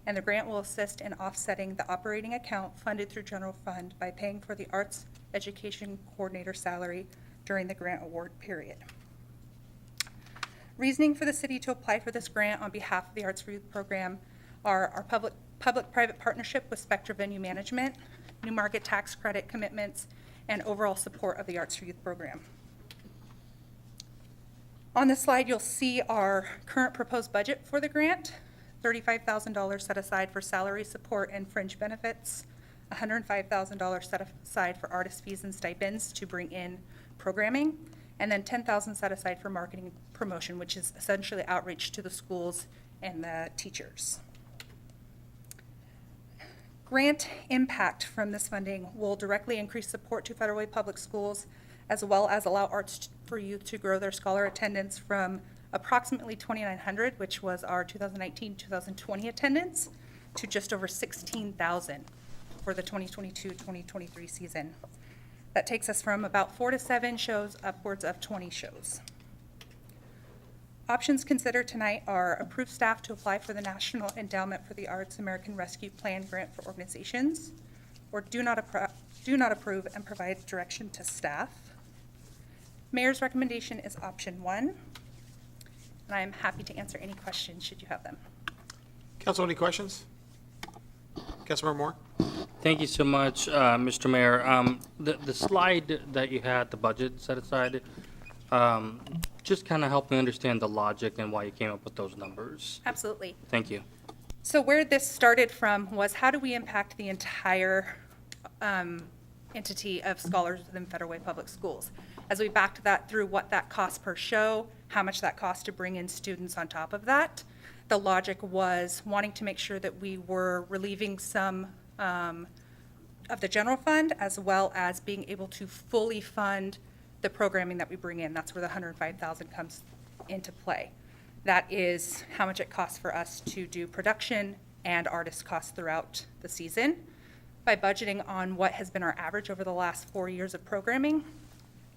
[SPEAKER 5] and the grant will assist in offsetting the operating account funded through general fund by paying for the arts education coordinator salary during the grant award period. Reasoning for the city to apply for this grant on behalf of the Arts for Youth program are our public-private partnership with Spectra Venue Management, new market tax credit commitments, and overall support of the Arts for Youth program. On this slide, you'll see our current proposed budget for the grant, $35,000 set aside for salary support and fringe benefits, $105,000 set aside for artist fees and stipends to bring in programming, and then $10,000 set aside for marketing promotion, which is essentially outreach to the schools and the teachers. Grant impact from this funding will directly increase support to Federal Way Public Schools, as well as allow Arts for Youth to grow their scholar attendance from approximately 2,900, which was our 2019-2020 attendance, to just over 16,000 for the 2022-2023 season. That takes us from about 4 to 7 shows upwards of 20 shows. Options considered tonight are approve staff to apply for the National Endowment for the Arts American Rescue Plan grant for organizations, or do not approve and provide direction to staff. Mayor's recommendation is option 1, and I am happy to answer any questions should you have them.
[SPEAKER 1] Council, any questions? Councilmember Moore?
[SPEAKER 14] Thank you so much, Mr. Mayor. The slide that you had, the budget set aside, just kind of help me understand the logic and why you came up with those numbers.
[SPEAKER 5] Absolutely.
[SPEAKER 14] Thank you.
[SPEAKER 5] So where this started from was, how do we impact the entire entity of scholars within Federal Way Public Schools? As we backed that through what that costs per show, how much that costs to bring in students on top of that, the logic was wanting to make sure that we were relieving some of the general fund, as well as being able to fully fund the programming that we bring in. That's where the $105,000 comes into play. That is how much it costs for us to do production and artist costs throughout the season. By budgeting on what has been our average over the last 4 years of programming,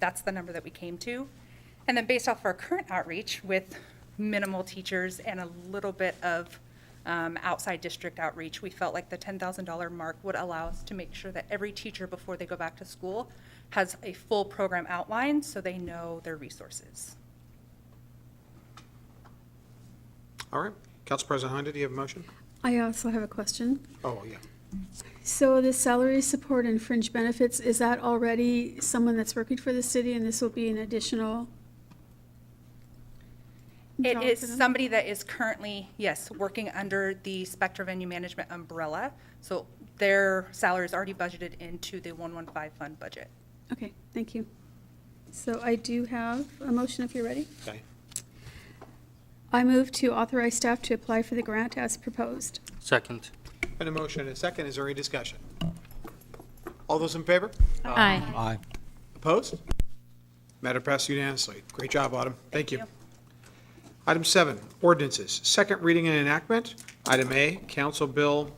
[SPEAKER 5] that's the number that we came to. And then based off our current outreach with minimal teachers and a little bit of outside district outreach, we felt like the $10,000 mark would allow us to make sure that every teacher before they go back to school has a full program outline so they know their resources.
[SPEAKER 1] All right. Council President Honda, do you have a motion?
[SPEAKER 2] I also have a question.
[SPEAKER 1] Oh, yeah.
[SPEAKER 2] So the salary support and fringe benefits, is that already someone that's working for the city, and this will be an additional?
[SPEAKER 5] It
[SPEAKER 2] job
[SPEAKER 5] is
[SPEAKER 2] for them?
[SPEAKER 5] somebody that is currently, yes, working under the Spectra Venue Management umbrella. So their salary is already budgeted into the 115 fund budget.
[SPEAKER 2] Okay, thank you. So I do have a motion if you're ready.
[SPEAKER 1] Okay.
[SPEAKER 2] I move to authorize staff to apply for the grant as proposed.
[SPEAKER 14] Second.
[SPEAKER 1] And a motion and a second. Is there any discussion? All those in favor?
[SPEAKER 13] Aye.
[SPEAKER 18] Aye.
[SPEAKER 1] Opposed? Matter passed unanimously. Great job, Autumn. Thank you. Item 7, ordinances. Second reading and enactment. Item A, Council Bill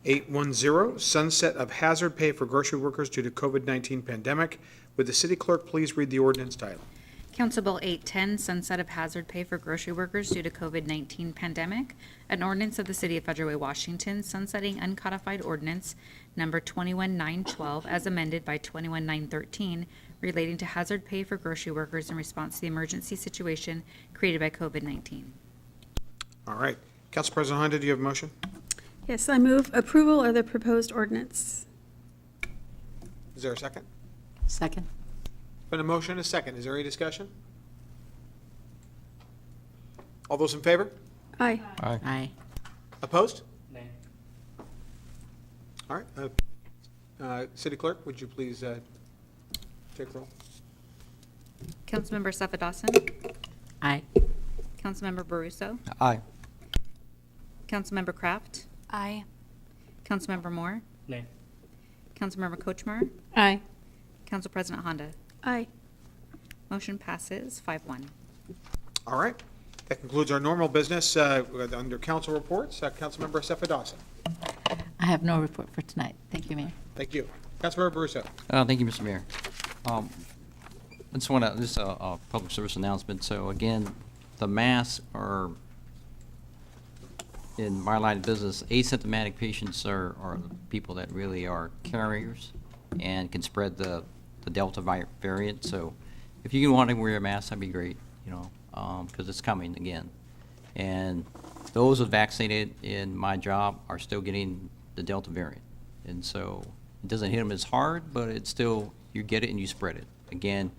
[SPEAKER 1] 810, sunset of hazard pay for grocery workers due to COVID-19 pandemic. Would the city clerk please read the ordinance title?
[SPEAKER 15] Council Bill 810, sunset of hazard pay for grocery workers due to COVID-19 pandemic. An ordinance of the City of Federal Way, Washington, sunsetting uncodified ordinance number 21912 as amended by 21913 relating to hazard pay for grocery workers in response to the emergency situation created by COVID-19.
[SPEAKER 1] All right. Council President Honda, do you have a motion?
[SPEAKER 2] Yes, I move approval of the proposed ordinance.
[SPEAKER 1] Is there a second?
[SPEAKER 13] Second.
[SPEAKER 1] Been a motion and a second. Is there any discussion? All those in favor?
[SPEAKER 2] Aye.
[SPEAKER 13] Aye.
[SPEAKER 1] Opposed?
[SPEAKER 14] Nay.
[SPEAKER 1] All right. City clerk, would you please take roll?
[SPEAKER 15] Councilmember Sefadossin?
[SPEAKER 13] Aye.
[SPEAKER 15] Councilmember Baruso?
[SPEAKER 12] Aye.
[SPEAKER 15] Councilmember Kraft?
[SPEAKER 13] Aye.
[SPEAKER 15] Councilmember Moore?
[SPEAKER 14] Nay.
[SPEAKER 15] Councilmember Kochmar?
[SPEAKER 13] Aye.
[SPEAKER 15] Council President Honda?
[SPEAKER 2] Aye.
[SPEAKER 15] Motion passes 5-1.
[SPEAKER 1] All right. That concludes our normal business under council reports. Councilmember Sefadossin.
[SPEAKER 13] I have no report for tonight. Thank you, Mayor.
[SPEAKER 1] Thank you. Councilmember Baruso.
[SPEAKER 12] Thank you, Mr. Mayor. I just want to, this is a public service announcement. So again, the masks are, in my line of business, asymptomatic patients are the people that really are carriers and can spread the Delta variant. So if you want to wear a mask, that'd be great, you know, because it's coming again. And those who are vaccinated in my job are still getting the Delta variant. And so it doesn't hit them as hard, but it's still, you get it and you spread it. Again,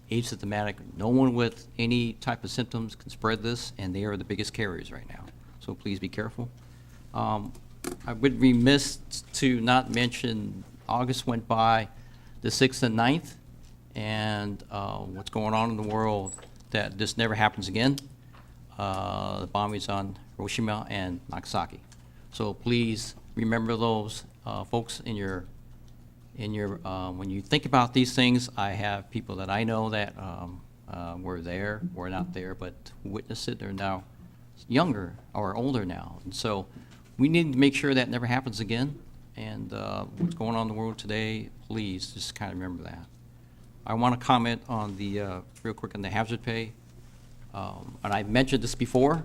[SPEAKER 12] asymptomatic, no one with any type of symptoms can spread this, and they are the biggest carriers right now. So please be careful. I would be remiss to not mention August went by, the 6th and 9th, and what's going on in the world, that this never happens again. The bombings on Hiroshima and Nagasaki. So please remember those folks in your when you think about these things. I have people that I know that were there, were not there, but witnessed it. They're now younger or older now, and so we need to make sure that never happens again. And what's going on in the world today, please just kind of remember that. I want to comment on the, real quick, on the hazard pay. And I mentioned this before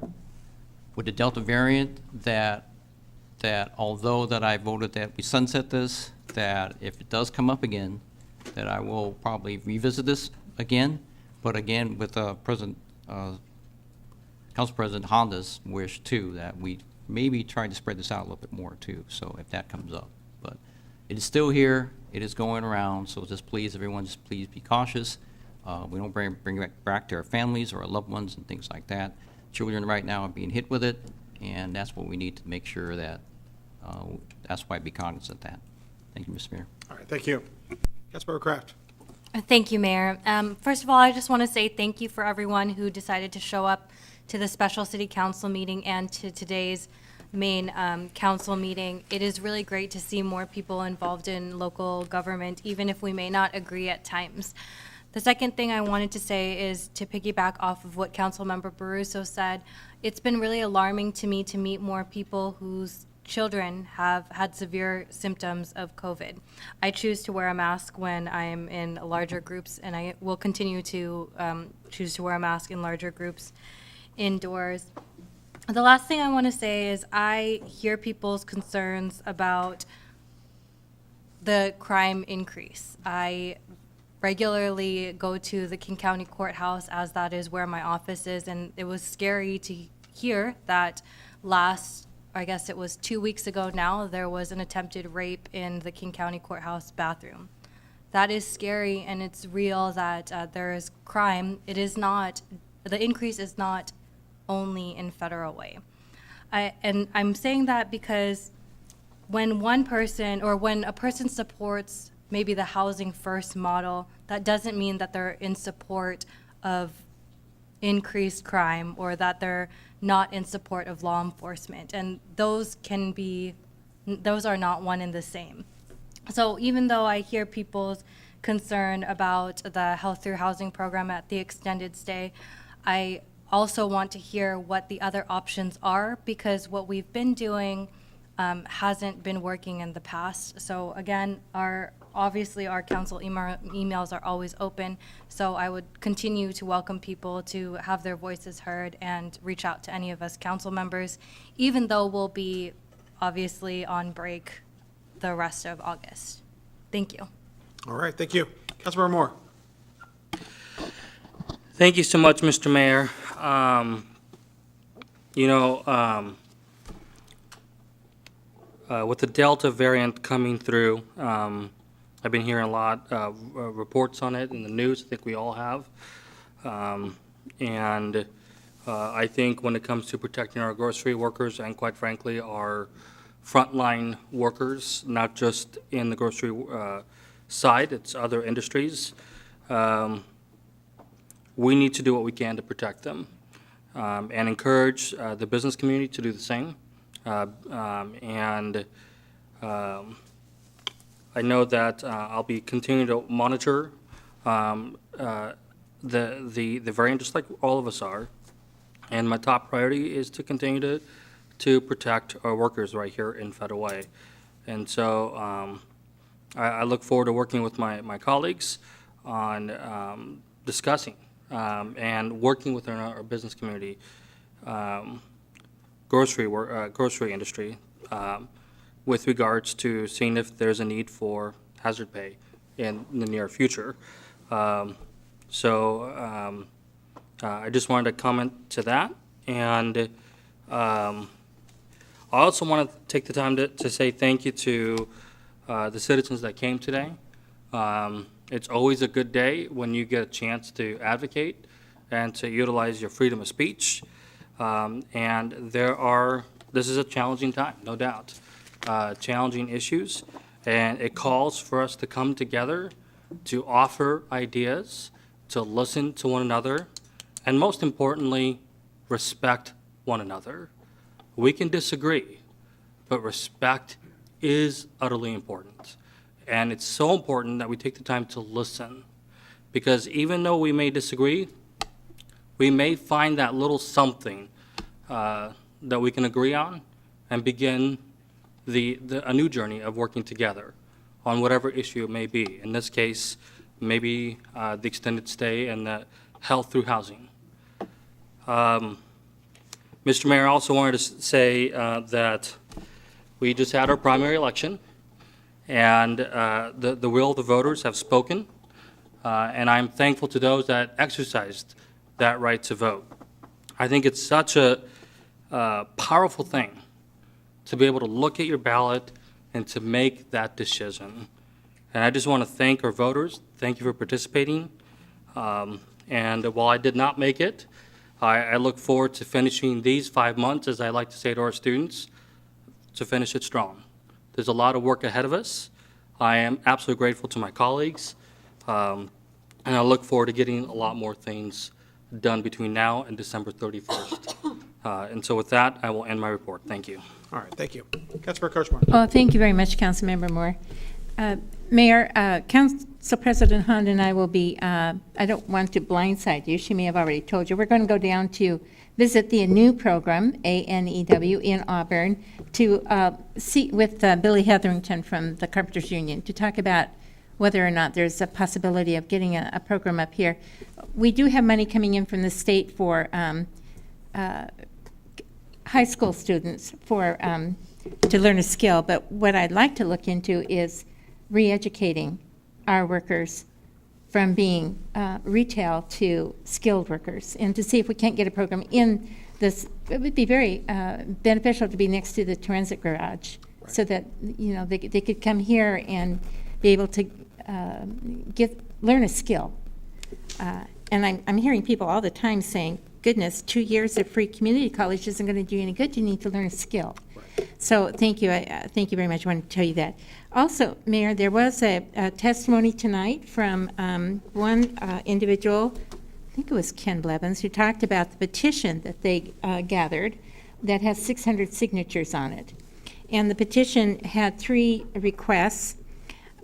[SPEAKER 12] with the Delta variant, that although that I voted that we sunset this, that if it does come up again, that I will probably revisit this again, but again with Council President Honda's wish too, that we maybe try to spread this out a little bit more too, so if that comes up. But it is still here, it is going around, so just please, everyone, just please be cautious. We don't bring it back to our families or our loved ones and things like that. Children right now are being hit with it, and that's what we need to make sure that, that's why be cognizant of that. Thank you, Mr. Mayor.
[SPEAKER 1] All right, thank you. Councilmember Kraft.
[SPEAKER 8] Thank you, Mayor. First of all, I just want to say thank you for everyone who decided to show up to the special city council meeting and to today's main council meeting. It is really great to see more people involved in local government, even if we may not agree at times. The second thing I wanted to say is to piggyback off of what Councilmember Baruso said. It's been really alarming to me to meet more people whose children have had severe symptoms of COVID. I choose to wear a mask when I'm in larger groups, and I will continue to choose to wear a mask in larger groups indoors. The last thing I want to say is I hear people's concerns about the crime increase. I regularly go to the King County Courthouse, as that is where my office is, and it was scary to hear that I guess it was 2 weeks ago now, there was an attempted rape in the King County Courthouse bathroom. That is scary, and it's real that there is crime. The increase is not only in Federal Way. And I'm saying that because when one person, or when a person supports maybe the housing first model, that doesn't mean that they're in support of increased crime or that they're not in support of law enforcement. And those are not one and the same. So even though I hear people's concern about the health through housing program at the extended stay, I also want to hear what the other options are, because what we've been doing hasn't been working in the past. So again, obviously our council emails are always open, so I would continue to welcome people to have their voices heard and reach out to any of us council members, even though we'll be obviously on break the rest of August. Thank you.
[SPEAKER 1] All right, thank you. Councilmember Moore.
[SPEAKER 14] Thank you so much, Mr. Mayor. With the Delta variant coming through, I've been hearing a lot of reports on it in the news. I think we all have. I think when it comes to protecting our grocery workers and, quite frankly, our frontline workers, not just in the grocery side, it's other industries, we need to do what we can to protect them and encourage the business community to do the same. I know that I'll be continuing to monitor the variant, just like all of us are. And my top priority is to continue to protect our workers right here in Federal Way. And so I look forward to working with my colleagues on discussing and working with our business community, grocery industry, with regards to seeing if there's a need for hazard pay in the near future. I just wanted to comment to that. And I also want to take the time to say thank you to the citizens that came today. It's always a good day when you get a chance to advocate and to utilize your freedom of speech. This is a challenging time, no doubt. Challenging issues, and it calls for us to come together to offer ideas, to listen to one another, and most importantly, respect one another. We can disagree, but respect is utterly important. And it's so important that we take the time to listen, because even though we may disagree, we may find that little something that we can agree on and begin a new journey of working together on whatever issue it may be. In this case, maybe the extended stay and the health through housing. Mr. Mayor, I also wanted to say that we just had our primary election, and the will of the voters have spoken, and I'm thankful to those that exercised that right to vote. I think it's such a powerful thing to be able to look at your ballot and to make that decision. And I just want to thank our voters. Thank you for participating. And while I did not make it, I look forward to finishing these 5 months, as I like to say to our students, to finish it strong. There's a lot of work ahead of us. I am absolutely grateful to my colleagues, and I look forward to getting a lot more things done between now and December 31st. And so with that, I will end my report. Thank you.
[SPEAKER 1] All right, thank you. Councilmember Kochmar.
[SPEAKER 11] Oh, thank you very much, Councilmember Moore. Mayor, Council President Hunt and I will be, I don't want to blindside you, she may have already told you, we're going to go down to visit the ANEW program, ANEW, in Auburn, to see with Billy Hetherington from the Carpenters Union to talk about whether or not there's a possibility of getting a program up here. We do have money coming in from the state for high school students for to learn a skill, but what I'd like to look into is re-educating our workers from being retail to skilled workers, and to see if we can't get a program in it would be very beneficial to be next to the transit garage, so that, you know, they could come here and be able to learn a skill. And I'm hearing people all the time saying, goodness, 2 years of free community college isn't going to do you any good. You need to learn a skill. So thank you. Thank you very much. I wanted to tell you that. Also, Mayor, there was a testimony tonight from one individual, I think it was Ken Blevins, who talked about the petition that they gathered that has 600 signatures on it. And the petition had 3 requests.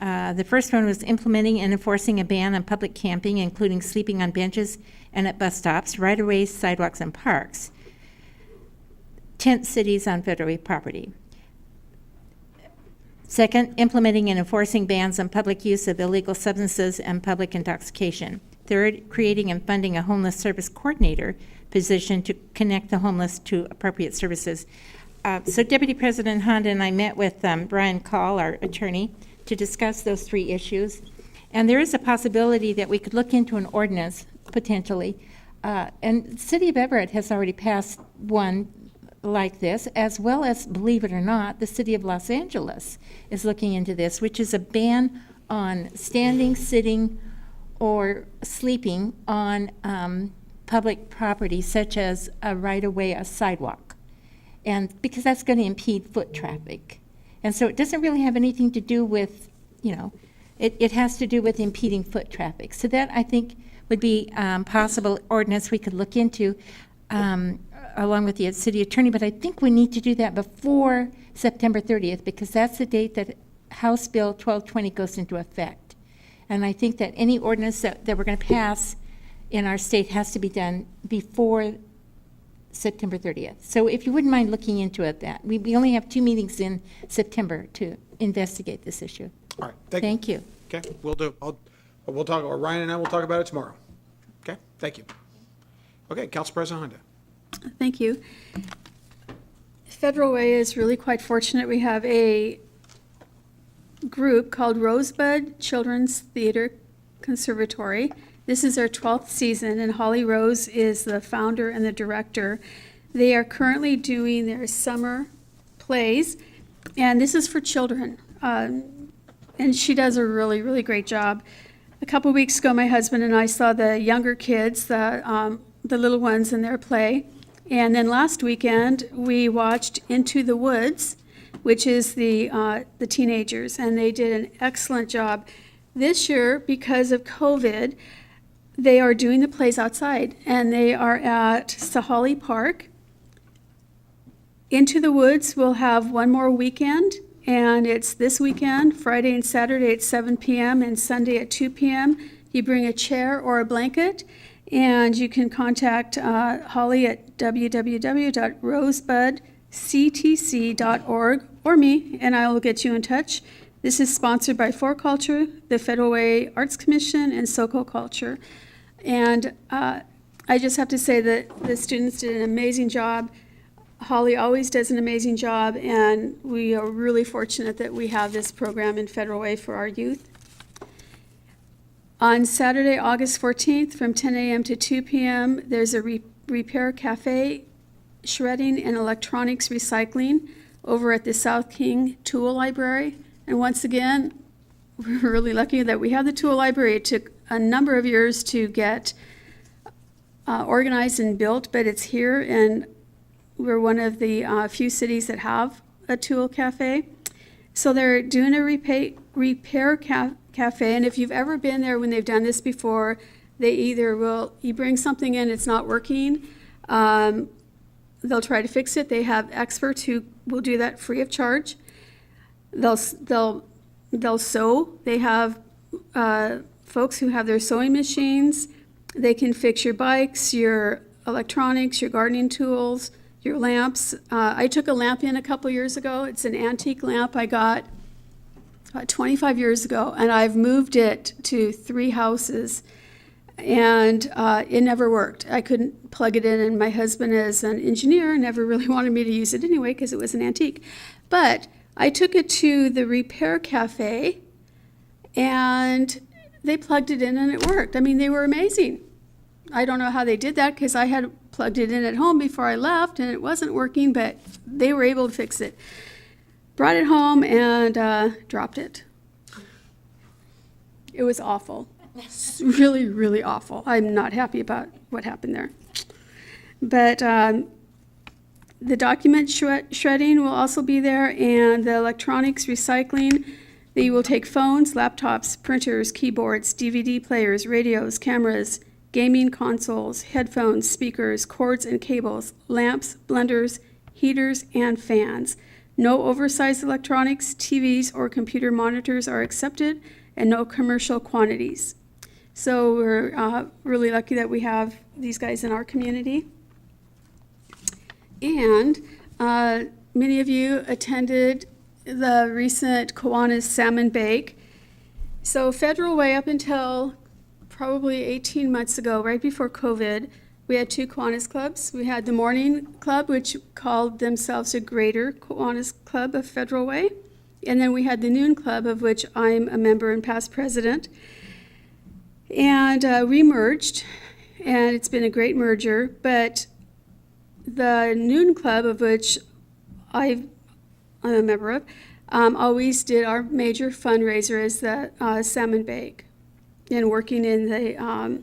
[SPEAKER 11] The first one was implementing and enforcing a ban on public camping, including sleeping on benches and at bus stops, right-of-ways, sidewalks, and parks. Tent cities on federal property. Second, implementing and enforcing bans on public use of illegal substances and public intoxication. Third, creating and funding a homeless service coordinator position to connect the homeless to appropriate services. So Deputy President Honda and I met with Brian Call, our attorney, to discuss those 3 issues. And there is a possibility that we could look into an ordinance, potentially. And the City of Everett has already passed one like this, as well as, believe it or not, the City of Los Angeles is looking into this, which is a ban on standing, sitting, or sleeping on public property, such as a right-of-way, a sidewalk. And because that's going to impede foot traffic. And so it doesn't really have anything to do with, you know, it has to do with impeding foot traffic. So that, I think, would be possible ordinance we could look into along with the city attorney. But I think we need to do that before September 30th, because that's the date that House Bill 1220 goes into effect. And I think that any ordinance that we're going to pass in our state has to be done before September 30th. So if you wouldn't mind looking into it, that we only have 2 meetings in September to investigate this issue.
[SPEAKER 1] All right,
[SPEAKER 11] Thank you.
[SPEAKER 1] Okay, we'll do. We'll talk, or Ryan and I will talk about it tomorrow. Okay, thank you. Okay, Council President Honda.
[SPEAKER 2] Thank you. Federal Way is really quite fortunate. We have a group called Rosebud Children's Theater Conservatory. This is our 12th season, and Holly Rose is the founder and the director. They are currently doing their summer plays, and this is for children. And she does a really, really great job. A couple weeks ago, my husband and I saw the younger kids, the little ones in their play. And then last weekend, we watched Into the Woods, which is the teenagers, and they did an excellent job. This year, because of COVID, they are doing the plays outside, and they are at Sahali Park. Into the Woods will have one more weekend, and it's this weekend, Friday and Saturday at 7 p.m. and Sunday at 2 p.m. You bring a chair or a blanket, and you can contact Holly at www.rosebudctc.org or me, and I will get you in touch. This is sponsored by For Culture, the Federal Way Arts Commission, and SoCo Culture. And I just have to say that the students did an amazing job. Holly always does an amazing job, and we are really fortunate that we have this program in Federal Way for our youth. On Saturday, August 14th, from 10 a.m. to 2 p.m., there's a repair cafe, shredding and electronics recycling over at the South King Tool Library. And once again, we're really lucky that we have the tool library. It took a number of years to get organized and built, but it's here, and we're one of the few cities that have a tool cafe. So they're doing a repair cafe, and if you've ever been there when they've done this before, they either you bring something in, it's not working, they'll try to fix it. They have experts who will do that free of charge. They'll sew. They have folks who have their sewing machines. They can fix your bikes, your electronics, your gardening tools, your lamps. I took a lamp in a couple years ago. It's an antique lamp I got about 25 years ago, and I've moved it to 3 houses, and it never worked. I couldn't plug it in, and my husband, as an engineer, never really wanted me to use it anyway because it was an antique. But I took it to the repair cafe, and they plugged it in, and it worked. I mean, they were amazing. I don't know how they did that because I had plugged it in at home before I left and it wasn't working, but they were able to fix it. Brought it home and dropped it. It was awful. It's really, really awful. I'm not happy about what happened there. But the document shredding will also be there, and the electronics recycling. They will take phones, laptops, printers, keyboards, DVD players, radios, cameras, gaming consoles, headphones, speakers, cords and cables, lamps, blenders, heaters, and fans. No oversized electronics, TVs, or computer monitors are accepted, and no commercial quantities. So we're really lucky that we have these guys in our community. And many of you attended the recent Kiwanis Salmon Bake. So Federal Way, up until probably 18 months ago, right before COVID, we had two Kiwanis clubs. We had the morning club, which called themselves a Greater Kiwanis Club of Federal Way. And then we had the noon club, of which I'm a member and past president. And we merged, and it's been a great merger. But the noon club, of which I'm a member of, always did our major fundraiser as the salmon bake, and working in the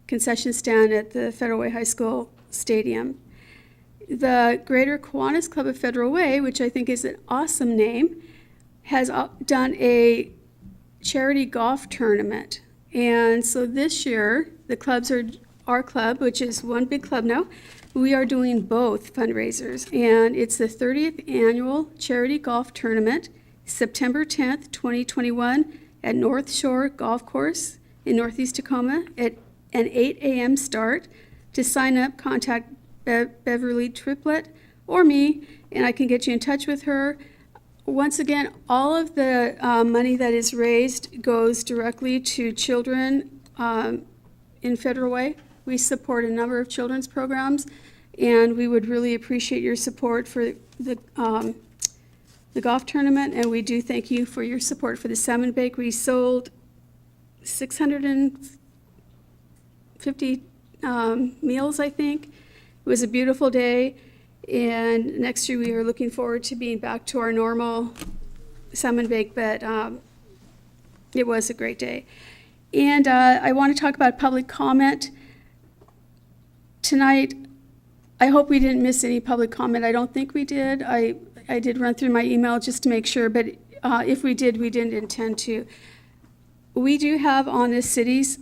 [SPEAKER 2] concession stand at the Federal Way High School Stadium. The Greater Kiwanis Club of Federal Way, which I think is an awesome name, has done a charity golf tournament. And so this year, the clubs are, our club, which is one big club now, we are doing both fundraisers. And it's the 30th annual charity golf tournament, September 10th, 2021, at North Shore Golf Course in Northeast Tacoma at an 8 a.m. start. To sign up, contact Beverly Triplett or me, and I can get you in touch with her. Once again, all of the money that is raised goes directly to children in Federal Way. We support a number of children's programs, and we would really appreciate your support for the golf tournament, and we do thank you for your support for the salmon bake. We sold 650 meals, I think. It was a beautiful day. And next year we are looking forward to being back to our normal salmon bake, but it was a great day. And I want to talk about public comment. Tonight, I hope we didn't miss any public comment. I don't think we did. I did run through my email just to make sure, but if we did, we didn't intend to. We do have on the city's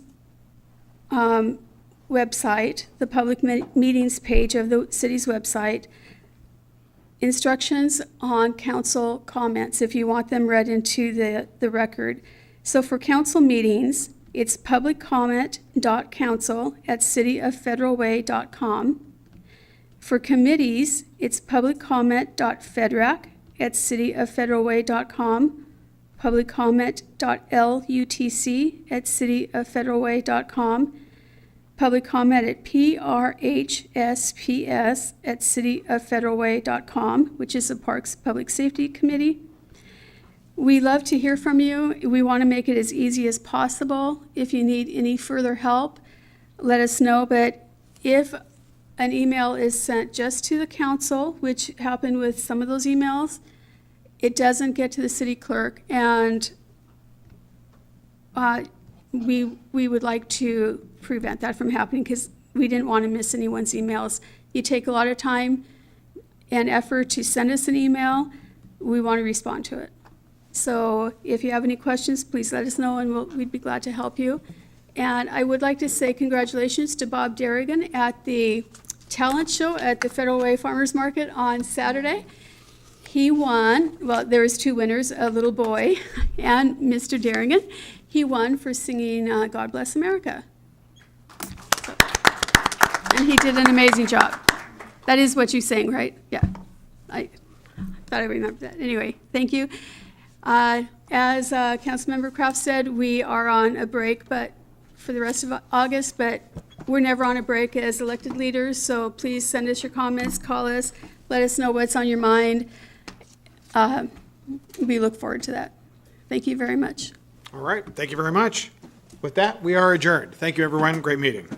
[SPEAKER 2] website, the public meetings page of the city's website, instructions on council comments if you want them read into the record. So for council meetings, it's publiccomment.council@cityoffederalway.com. For committees, it's publiccomment.federac@cityoffederalway.com, publiccomment.lutc@cityoffederalway.com, public comment at prhsps@cityoffederalway.com, which is the Parks Public Safety Committee. We love to hear from you. We want to make it as easy as possible. If you need any further help, let us know. But if an email is sent just to the council, which happened with some of those emails, it doesn't get to the city clerk, and we would like to prevent that from happening because we didn't want to miss anyone's emails. You take a lot of time and effort to send us an email. We want to respond to it. So if you have any questions, please let us know, and we'd be glad to help you. And I would like to say congratulations to Bob Darrigan at the talent show at the Federal Way Farmers Market on Saturday. He won, well, there was two winners, a little boy and Mr. Darrigan. He won for singing God Bless America. So, and he did an amazing job. That is what you sang, right? Yeah. I thought I remembered that. Anyway, thank you. As Councilmember Kraft said, we are on a break but for the rest of August, but we're never on a break as elected leaders, so please send us your comments, call us, let us know what's on your mind. We look forward to that. Thank you very much.
[SPEAKER 1] All right, thank you very much. With that, we are adjourned. Thank you, everyone. Great meeting.